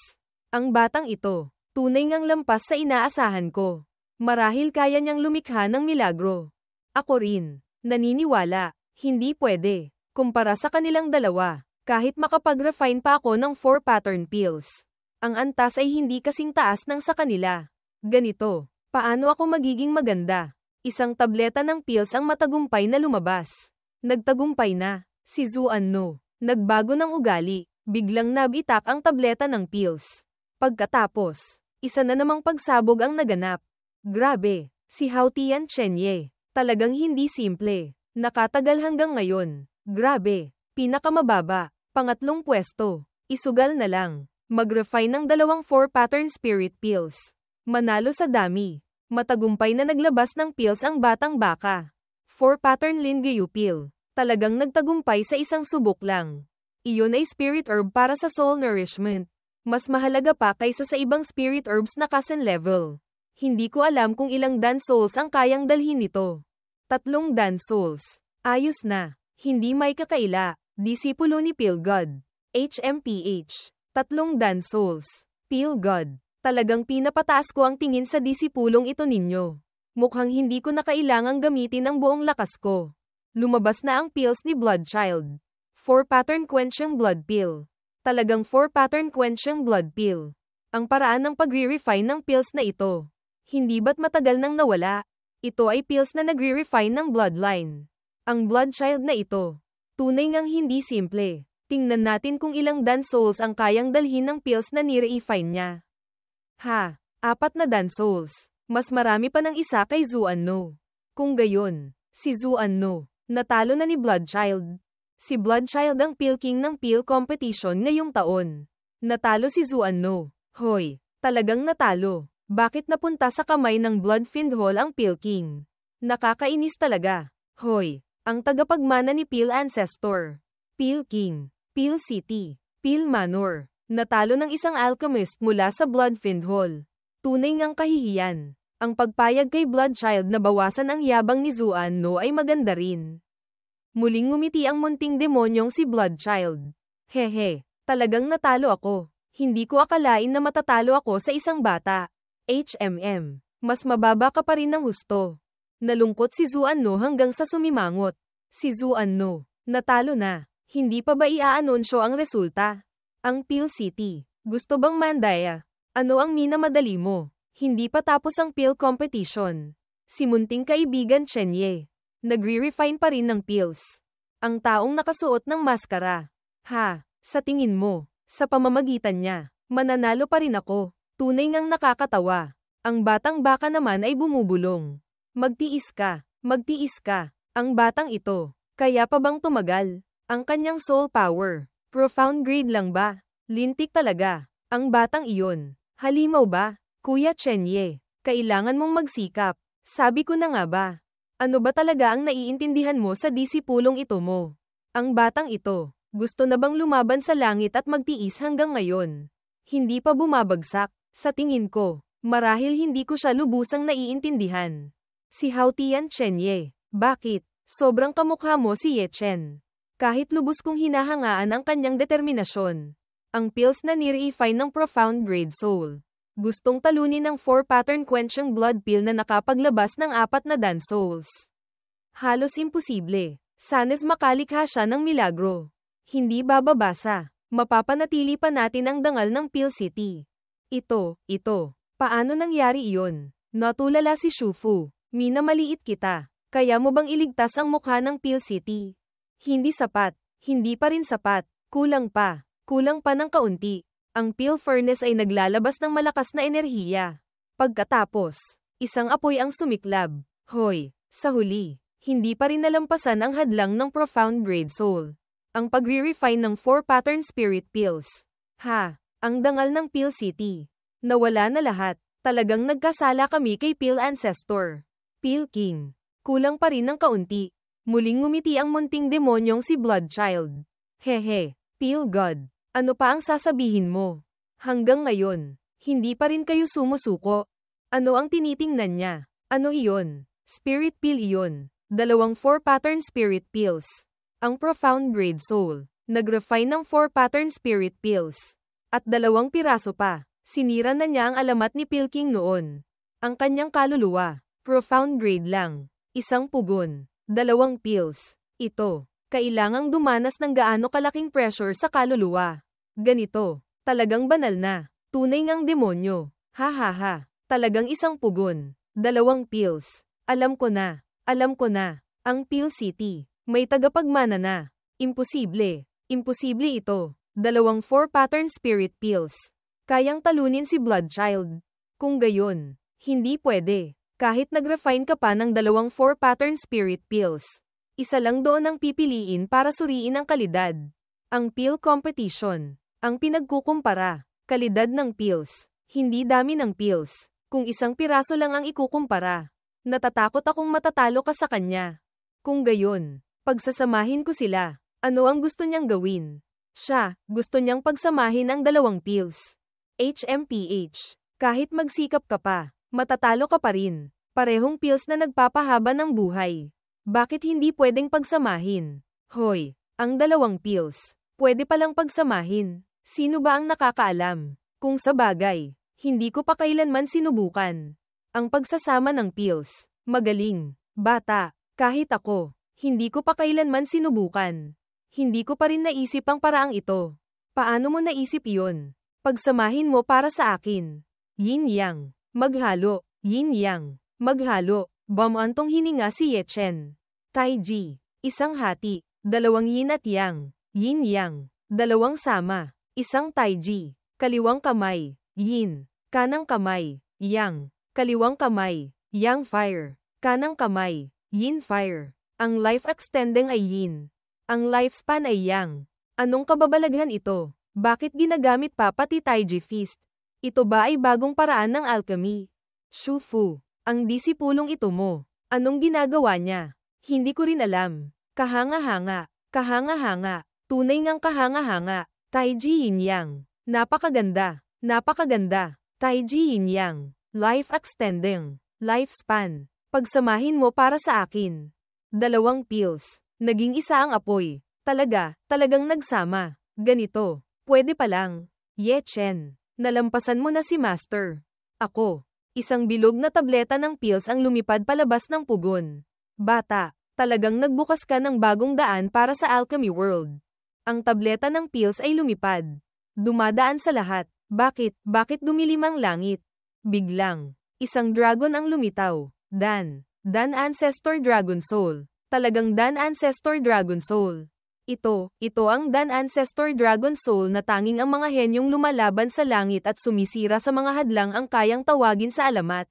A: Ang batang ito, tunay ngang lampas sa inaasahan ko. Marahil kaya niyang lumikha ng milagro. Ako rin, naniniwala, hindi pwede. Kumpara sa kanilang dalawa, kahit makapag-refine pa ako ng 4 pattern pills. Ang antas ay hindi kasing taas ng sa kanila. Ganito, paano ako magiging maganda? Isang tableta ng pills ang matagumpay na lumabas. Nagtagumpay na, si Zuan-no. Nagbago ng ugali, biglang nabitak ang tableta ng pills. Pagkatapos, isa na namang pagsabog ang naganap. Grabe, si Hao Tian Chenye. Talagang hindi simple. Nakatagal hanggang ngayon. Grabe, pinakamababa. Pangatlong pwesto. Isugal na lang. Mag-refine ng 2 4-pattern spirit pills. Manalo sa dami. Matagumpay na naglabas ng pills ang batang baka. 4-pattern Lingyu pill. Talagang nagtagumpay sa isang subok lang. Iyon ay spirit herb para sa soul nourishment. Mas mahalaga pa kaysa sa ibang spirit herbs na kasen level. Hindi ko alam kung ilang Dan souls ang kayang dalhin nito. 3 Dan souls. Ayos na. Hindi may kakaila. Disipulo ni Pill God. HMPH. 3 Dan souls. Pill God. Talagang pinapataas ko ang tingin sa disipulong ito ninyo. Mukhang hindi ko na kailangang gamitin ang buong lakas ko. Lumabas na ang pills ni Bloodchild. 4 pattern quenching blood pill. Talagang 4 pattern quenching blood pill. Ang paraan ng pagre-refine ng pills na ito. Hindi ba't matagal nang nawala? Ito ay pills na nagre-refine ng bloodline. Ang Bloodchild na ito. Tunay ngang hindi simple. Tingnan natin kung ilang Dan souls ang kayang dalhin ng pills na nire-refine niya. 4 na Dan souls. Mas marami pa ng isa kay Zuan-no. Kung gayon, si Zuan-no, natalo na ni Bloodchild. Si Bloodchild ang Pill King ng Pill Competition ngayong taon. Natalo si Zuan-no. Hoy, talagang natalo. Bakit napunta sa kamay ng Bloodfiend Hall ang Pill King? Nakakainis talaga. Hoy, ang tagapagmana ni Pill Ancestor. Pill King, Pill City, Pill Manor. Natalo ng isang alchemist mula sa Bloodfiend Hall. Tunay ngang kahihiyan. Ang pagpayag kay Bloodchild na bawasan ang yabang ni Zuan-no ay maganda rin. Muling ngumiti ang munting demonyong si Bloodchild. Hehe, talagang natalo ako. Hindi ko akalain na matatalo ako sa isang bata. Mas mababa ka pa rin ng husto. Nalungkot si Zuan-no hanggang sa sumimangot. Si Zuan-no, natalo na. Hindi pa ba iaanunsyo ang resulta? Ang Pill City, gusto bang mandaya? Ano ang minamadali mo? Hindi pa tapos ang pill competition. Si munting kaibigan Chenye. Nagre-refine pa rin ng pills. Ang taong nakasuot ng maskara. Sa tingin mo, sa pamamagitan niya, mananalo pa rin ako. Tunay ngang nakakatawa. Ang batang baka naman ay bumubulong. Magtiis ka, magtiis ka. Ang batang ito, kaya pa bang tumagal? Ang kanyang soul power, profound grade lang ba? Lintik talaga. Ang batang iyon, halimaw ba? Kuya Chenye, kailangan mong magsikap. Sabi ko na nga ba? Ano ba talaga ang naiintindihan mo sa disipulong ito mo? Ang batang ito, gusto na bang lumaban sa langit at magtiis hanggang ngayon? Hindi pa bumabagsak, sa tingin ko. Marahil hindi ko siya lubusang naiintindihan. Si Hao Tian Chenye, bakit? Sobrang kamukha mo si Ye Chen. Kahit lubos kong hinahangaan ang kanyang determinasyon. Ang pills na nire-refine ng profound grade soul. Gustong talunin ng 4 pattern quenching blood pill na nakapaglabas ng 4 na Dan souls. Halos imposible. Sanes makalikha siya ng milagro. Hindi bababasa. Mapapanatili pa natin ang dangal ng Pill City. Ito. Paano nangyari iyon? Natulala si Shufu. Minamaliit kita. Kaya mo bang iligtas ang mukha ng Pill City? Hindi sapat. Hindi pa rin sapat. Kulang pa. Kulang pa ng kaunti. Ang Pill Furnace ay naglalabas ng malakas na enerhiya. Pagkatapos, isang apoy ang sumiklab. Hoy, sa huli, hindi pa rin nalampasan ang hadlang ng profound grade soul. Ang pagre-refine ng 4 pattern spirit pills. Ang dangal ng Pill City. Nawala na lahat. Talagang nagkasala kami kay Pill Ancestor. Pill King. Kulang pa rin ng kaunti. Muling ngumiti ang munting demonyong si Bloodchild. Hehe, Pill God. Ano pa ang sasabihin mo? Hanggang ngayon, hindi pa rin kayo sumusuko. Ano ang tinitingnan niya? Ano iyon? Spirit pill iyon. 2 4-pattern spirit pills. Ang profound grade soul. Nag-refine ng 4-pattern spirit pills. At 2 piraso pa. Sinira na niya ang alamat ni Pilking noon. Ang kanyang kaluluwa. Profound grade lang. 1 pugon. 2 pills. Ito. Kailangang dumanas ng gaano kalaking pressure sa kaluluwa. Ganito. Talagang banal na. Tunay ngang demonyo. Ha ha ha. Talagang 1 pugon. 2 pills. Alam ko na. Alam ko na. Ang Pill City. May tagapagmana na. Imposible. Imposible ito. 2 4-pattern spirit pills. Kayang talunin si Bloodchild. Kung gayon, hindi pwede. Kahit nag-refine ka pa ng 2 4-pattern spirit pills. Isa lang doon ang pipiliin para suriin ang kalidad. Ang pill competition. Ang pinagkukumpara. Kalidad ng pills. Hindi dami ng pills. Kung 1 piraso lang ang ikukumpara. Natatakot akong matatalo ka sa kanya. Kung gayon, pagsasamahin ko sila. Ano ang gusto niyang gawin? Siya, gusto niyang pagsamahin ang 2 pills. HMPH. Kahit magsikap ka pa, matatalo ka pa rin. Parehong pills na nagpapahaba ng buhay. Bakit hindi pwedeng pagsamahin? Hoy, ang 2 pills. Pwede palang pagsamahin. Sino ba ang nakakaalam? Kung sa bagay, hindi ko pa kailanman sinubukan. Ang pagsasama ng pills. Magaling. Bata. Kahit ako. Hindi ko pa kailanman sinubukan. Hindi ko pa rin naisip ang paraang ito. Paano mo naisip iyon? Pagsamahin mo para sa akin. Yin-yang. Maghalo. Yin-yang. Maghalo. Bumantong hininga si Yechen. Taiji. 1 hati. 2 yin at yang. Yin-yang. 2 sama. 1 taiji. Kaliwang kamay. Yin. Kanang kamay. Yang. Kaliwang kamay. Yang fire. Kanang kamay. Yin fire. Ang life extending ay yin. Ang lifespan ay yang. Anong kababalaghan ito? Bakit ginagamit pa pati Taiji Fist? Ito ba ay bagong paraan ng alchemy? Shufu. Ang disipulong ito mo. Anong ginagawa niya? Hindi ko rin alam. Kahanga-hanga. Kahanga-hanga. Tunay ngang kahanga-hanga. Taiji Yin Yang. Napakaganda. Napakaganda. Taiji Yin Yang. Life extending. Lifespan. Pagsamahin mo para sa akin. 2 pills. Naging 1 ang apoy. Talagang nagsama. Ganito. Pwede pa lang. Yechen. Nalampasan mo na si Master. Ako. 1 bilog na tableta ng pills ang lumipad palabas ng pugon. Bata. Talagang nagbukas ka ng bagong daan para sa alchemy world. Ang tableta ng pills ay lumipad. Dumadaan sa lahat. Bakit dumilim ang langit? Biglang, 1 dragon ang lumitaw. Dan Ancestor Dragon Soul. Talagang Dan Ancestor Dragon Soul. Ito ang Dan Ancestor Dragon Soul na tanging ang mga henyong lumalaban sa langit at sumisira sa mga hadlang ang kayang tawagin sa alamat.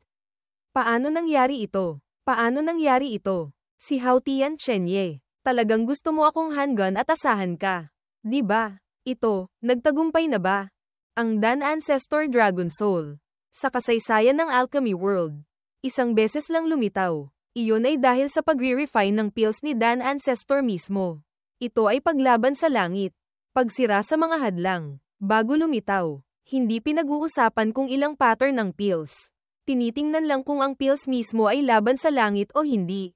A: Paano nangyari ito? Paano nangyari ito? Si Haotian Chenye. Talagang gusto mo akong handgun at asahan ka. Di ba? Ito, nagtagumpay na ba? Ang Dan Ancestor Dragon Soul. Sa kasaysayan ng alchemy world. 1 beses lang lumitaw. Iyon ay dahil sa pagre-refine ng pills ni Dan Ancestor mismo. Ito ay paglaban sa langit. Pagsira sa mga hadlang. Bago lumitaw. Hindi pinag-uusapan kung ilang pattern ng pills. Tinitingnan lang kung ang pills mismo ay laban sa langit o hindi.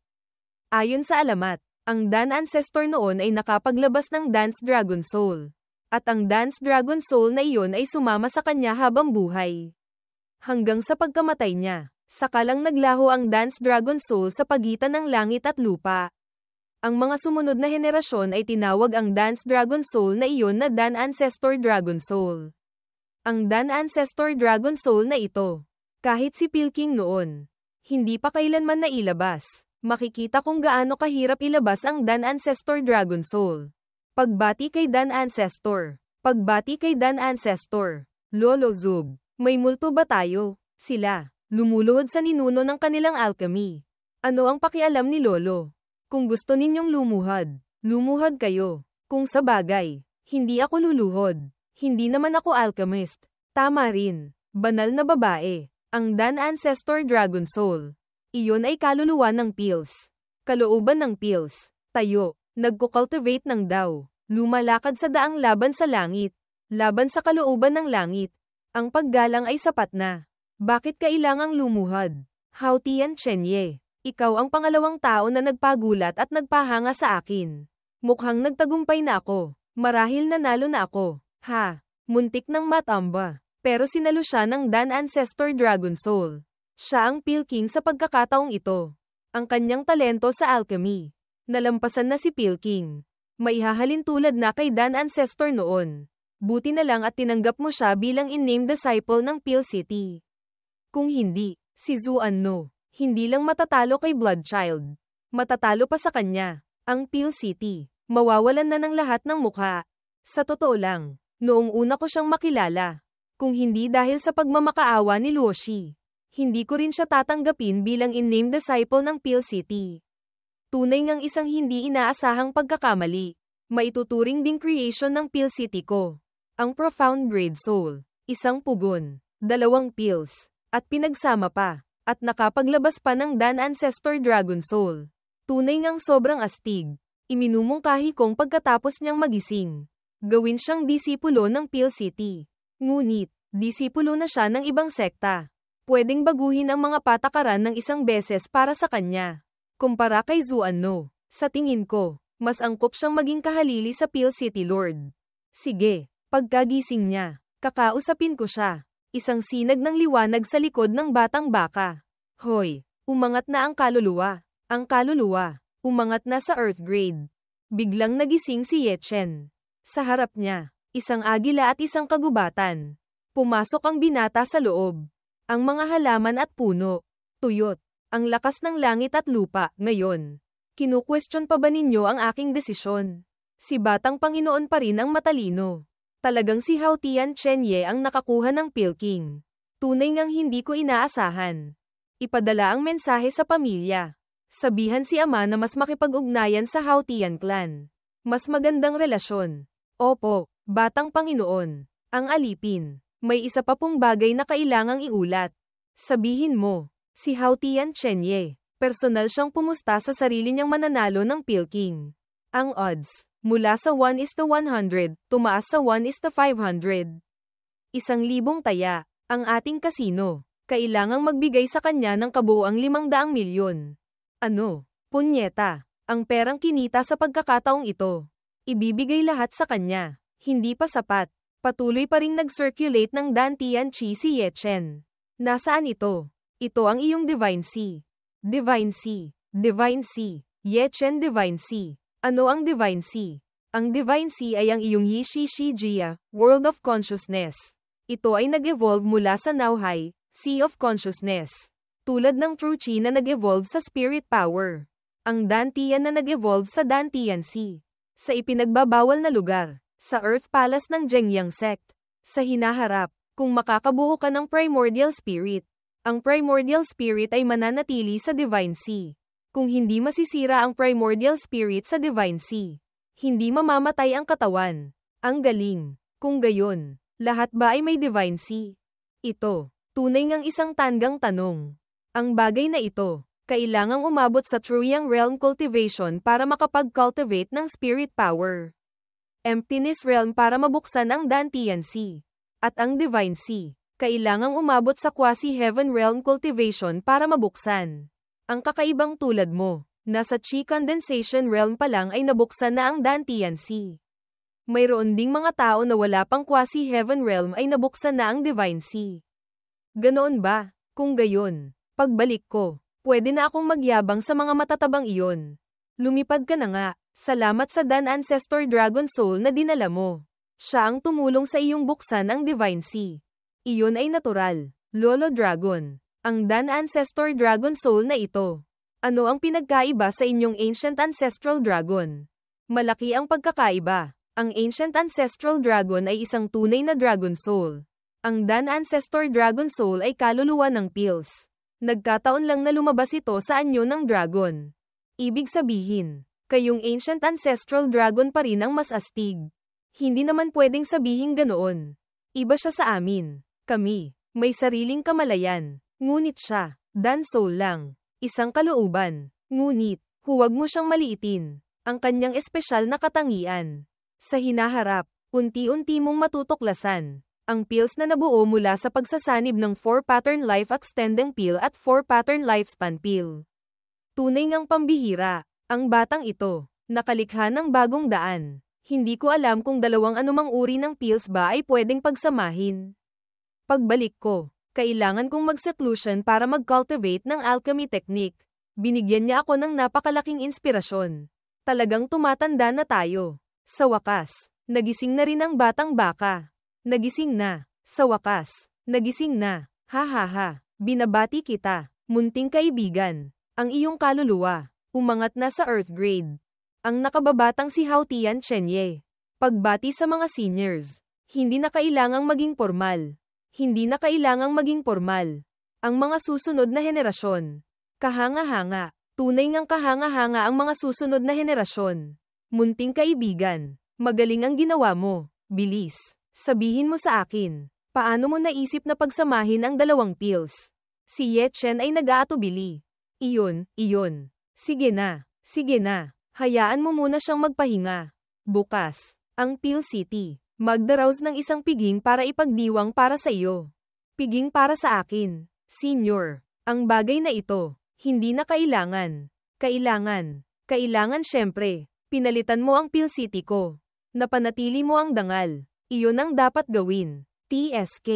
A: Ayon sa alamat, ang Dan Ancestor noon ay nakapaglabas ng Dance Dragon Soul. At ang Dance Dragon Soul na iyon ay sumama sa kanya habang buhay. Hanggang sa pagkamatay niya, saka lang naglaho ang Dance Dragon Soul sa pagitan ng langit at lupa. Ang mga sumunod na henerasyon ay tinawag ang Dance Dragon Soul na iyon na Dan Ancestor Dragon Soul. Ang Dan Ancestor Dragon Soul na ito, kahit si Pilking noon, hindi pa kailanman nailabas. Makikita kung gaano kahirap ilabas ang Dan Ancestor Dragon Soul. Pagbati kay Dan Ancestor. Pagbati kay Dan Ancestor. Lolo Zub. May multo ba tayo? Sila. Lumuluhod sa ninuno ng kanilang alchemy. Ano ang pakialam ni Lolo? Kung gusto ninyong lumuhod kayo. Kung sa bagay, hindi ako luluhod. Hindi naman ako alchemist. Tama rin. Banal na babae. Ang Dan Ancestor Dragon Soul. Iyon ay kaluluwa ng pills. Kalooban ng pills. Tayo. Nagko-cultivate ng Dao. Lumalakad sa daang laban sa langit. Laban sa kalooban ng langit. Ang paggalang ay sapat na. Bakit kailangang lumuhad? Hao Tian Chenye, ikaw ang pangalawang tao na nagpagulat at nagpahanga sa akin. Mukhang nagtagumpay na ako. Marahil nanalo na ako. Ha, muntik ng matamba. Pero sinalo siya ng Dan Ancestor Dragon Soul. Siya ang Pilking sa pagkakataong ito. Ang kanyang talento sa alchemy. Nalampasan na si Pilking. Maihahalin tulad na kay Dan Ancestor noon. Buti na lang at tinanggap mo siya bilang in-named disciple ng Pil City. Kung hindi, si Zuan No, hindi lang matatalo kay Bloodchild. Matatalo pa sa kanya, ang Pil City. Mawawalan na ng lahat ng mukha. Sa totoo lang, noong una ko siyang makilala. Kung hindi dahil sa pagmamakaawa ni Luoshi, hindi ko rin siya tatanggapin bilang in-named disciple ng Pil City. Tunay ngang isang hindi inaasahang pagkakamali. Maituturing ding creation ng Pil City ko. Ang Profound Grade Soul, isang pugon, 2 pills, at pinagsama pa, at nakapaglabas pa ng Dan Ancestor Dragon Soul. Tunay ngang sobrang astig. Iminumungkahi kong pagkatapos niyang magising. Gawin siyang disipulo ng Pil City. Ngunit, disipulo na siya ng ibang sekta. Pwedeng baguhin ang mga patakaran ng isang beses para sa kanya. Kumpara kay Zuan No, sa tingin ko, mas angkop siyang maging kahalili sa Pil City Lord. Sige, pagkagising niya, kakausapin ko siya. Isang sinag ng liwanag sa likod ng batang baka. Hoy, umangat na ang kaluluwa. Ang kaluluwa, umangat na sa Earth Grade. Biglang nagising si Yechen. Sa harap niya, isang agila at isang kagubatan. Pumasok ang binata sa loob. Ang mga halaman at puno. Tuyot. Ang lakas ng langit at lupa, ngayon. Kinu-question pa ba ninyo ang aking desisyon? Si Batang Panginoon pa rin ang matalino. Talagang si Hao Tian Chenye ang nakakuha ng Pilking. Tunay ngang hindi ko inaasahan. Ipadala ang mensahe sa pamilya. Sabihan si ama na mas makipag-ugnayan sa Hao Tian clan. Mas magandang relasyon. Opo, Batang Panginoon. Ang alipin. May isa pa pong bagay na kailangang iulat. Sabihin mo, si Hao Tian Chenye, personal siyang pumusta sa sarili niyang mananalo ng Pilking. Ang odds, mula sa 1:100, tumaas sa 1:500. 1,000 taya, ang ating kasino. Kailangang magbigay sa kanya ng kabuuang 500 milyon. Ano? Punyeta. Ang perang kinita sa pagkakataong ito. Ibibigay lahat sa kanya. Hindi pa sapat. Patuloy pa ring nag-circulate ng Dan Tianchi si Yechen. Nasaan ito? Ito ang iyong Divine Sea. Divine Sea. Divine Sea. Yechen Divine Sea. Ano ang Divine Sea? Ang Divine Sea ay ang iyong Yishi Shijia, World of Consciousness. Ito ay nag-evolve mula sa Nauhai, Sea of Consciousness. Tulad ng True Chi na nag-evolve sa Spirit Power. Ang Dantian na nag-evolve sa Dantian Sea. Sa ipinagbabawal na lugar, sa Earth Palace ng Zhengyang Sect. Sa hinaharap, kung makakabuo ka ng Primordial Spirit, ang Primordial Spirit ay mananatili sa Divine Sea. Kung hindi masisira ang Primordial Spirit sa Divine Sea, hindi mamamatay ang katawan. Ang galing. Kung gayon, lahat ba ay may Divine Sea? Ito, tunay ngang isang tanggang tanong. Ang bagay na ito, kailangang umabot sa True Yang Realm Cultivation para makapag-cultivate ng Spirit Power. Emptiness Realm para mabuksan ang Dantian Sea. At ang Divine Sea, kailangang umabot sa Quasi-Heaven Realm Cultivation para mabuksan. Ang kakaibang tulad mo, nasa Chi Condensation Realm pa lang ay nabuksan na ang Dantian Sea. Mayroon ding mga tao na wala pang Quasi-Heaven Realm ay nabuksan na ang Divine Sea. Ganoon ba? Kung gayon, pagbalik ko, pwede na akong magyabang sa mga matatabang iyon. Lumipad ka na nga, salamat sa Dan Ancestor Dragon Soul na dinala mo. Siya ang tumulong sa iyong buksan ang Divine Sea. Iyon ay natural, Lolo Dragon. Ang Dan Ancestor Dragon Soul na ito. Ano ang pinagkaiba sa inyong Ancient Ancestral Dragon? Malaki ang pagkakaiba. Ang Ancient Ancestral Dragon ay isang tunay na Dragon Soul. Ang Dan Ancestor Dragon Soul ay kaluluwa ng pills. Nagkataon lang na lumabas ito sa anyo ng dragon. Ibig sabihin, kayong Ancient Ancestral Dragon pa rin ang mas astig. Hindi naman pwedeng sabihing ganoon. Iba siya sa amin. Kami, may sariling kamalayan. Ngunit siya, Dan Soul lang. Isang kalooban. Ngunit, huwag mo siyang maliitin. Ang kanyang espesyal na katangian. Sa hinaharap, unti-unti mong matutuklasan. Ang pills na nabuo mula sa pagsasanib ng 4-pattern life extending pill at 4-pattern lifespan pill. Tunay ngang pambihira, ang batang ito, nakalikha ng bagong daan. Hindi ko alam kung dalawang anumang uri ng pills ba ay pwedeng pagsamahin. Pagbalik ko, kailangan kong mag-seclusion para mag-cultivate ng alchemy technique. Binigyan niya ako ng napakalaking inspirasyon. Talagang tumatanda na tayo. Sa wakas, nagising na rin ang batang baka. Nagising na. Sa wakas, nagising na. Ha ha ha. Binabati kita, munting kaibigan. Ang iyong kaluluwa, umangat na sa Earth grade. Ang nakababatang si Haotian Chenye. Pagbati sa mga seniors. Hindi na kailangang maging formal. Hindi na kailangang maging formal. Ang mga susunod na henerasyon. Kahanga-hanga. Tunay ngang kahanga-hanga ang mga susunod na henerasyon. Munting kaibigan. Magaling ang ginawa mo. Bilis. Sabihin mo sa akin, paano mo naisip na pagsamahin ang dalawang pills? Si Ye Chen ay nag-aatubili. Iyon. Sige na. Hayaan mo muna siyang magpahinga. Bukas, ang Pill City, magdaraos ng isang piging para ipagdiwang para sa iyo. Piging para sa akin, Senior. Ang bagay na ito, hindi na kailangan. Kailangan syempre. Pinalitan mo ang Pill City ko. Napanatili mo ang dangal. Iyon ang dapat gawin. TSK.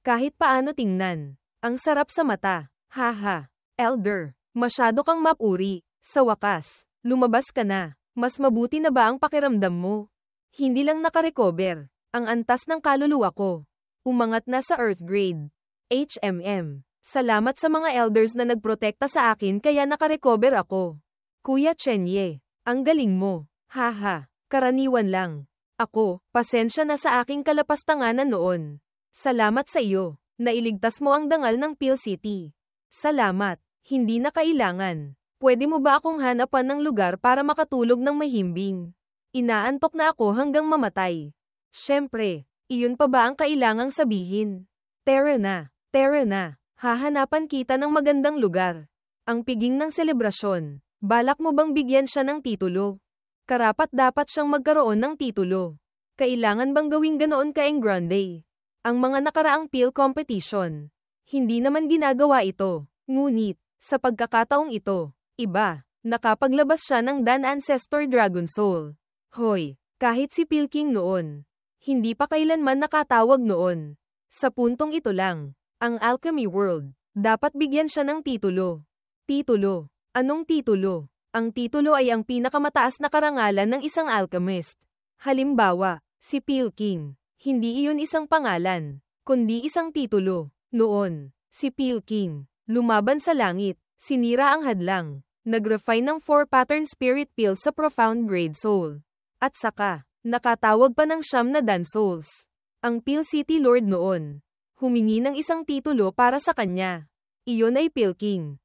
A: Kahit paano tingnan. Ang sarap sa mata. Haha. Elder, masyado kang mapuri. Sa wakas, lumabas ka na. Mas mabuti na ba ang pakiramdam mo? Hindi lang nakarecover. Ang antas ng kaluluwa ko. Umangat na sa Earth grade. Salamat sa mga elders na nagprotekta sa akin kaya nakarecover ako. Kuya Chenye, ang galing mo. Haha, karaniwan lang. Ako, pasensya na sa aking kalapastanganan noon. Salamat sa iyo. Nailigtas mo ang dangal ng Pill City. Salamat. Hindi na kailangan. Pwede mo ba akong hanapan ng lugar para makatulog ng mahimbing? Inaantok na ako hanggang mamatay. Siyempre, iyon pa ba ang kailangang sabihin? Tara na. Hahanapan kita ng magandang lugar. Ang piging ng selebrasyon. Balak mo bang bigyan siya ng titulo? Karapat-dapat siyang magkaroon ng titulo. Kailangan bang gawing ganoon ka en grande? Ang mga nakaraang pill competition. Hindi naman ginagawa ito. Ngunit, sa pagkakataong ito, iba, nakapaglabas siya ng Dan Ancestor Dragon Soul. Hoy, kahit si Pill King noon. Hindi pa kailanman nakatawag noon. Sa puntong ito lang, ang Alchemy World, dapat bigyan siya ng titulo. Titulo? Anong titulo? Ang titulo ay ang pinakamataas na karangalan ng isang alchemist. Halimbawa, si Pill King. Hindi iyon isang pangalan, kundi isang titulo. Noon, si Pill King, lumaban sa langit, sinira ang hadlang, nag-refine ng 4-pattern spirit pill sa profound grade soul. At saka, nakatawag pa ng 9 na Dan Souls. Ang Pill City Lord noon, humingi ng isang titulo para sa kanya. Iyon ay Pill King.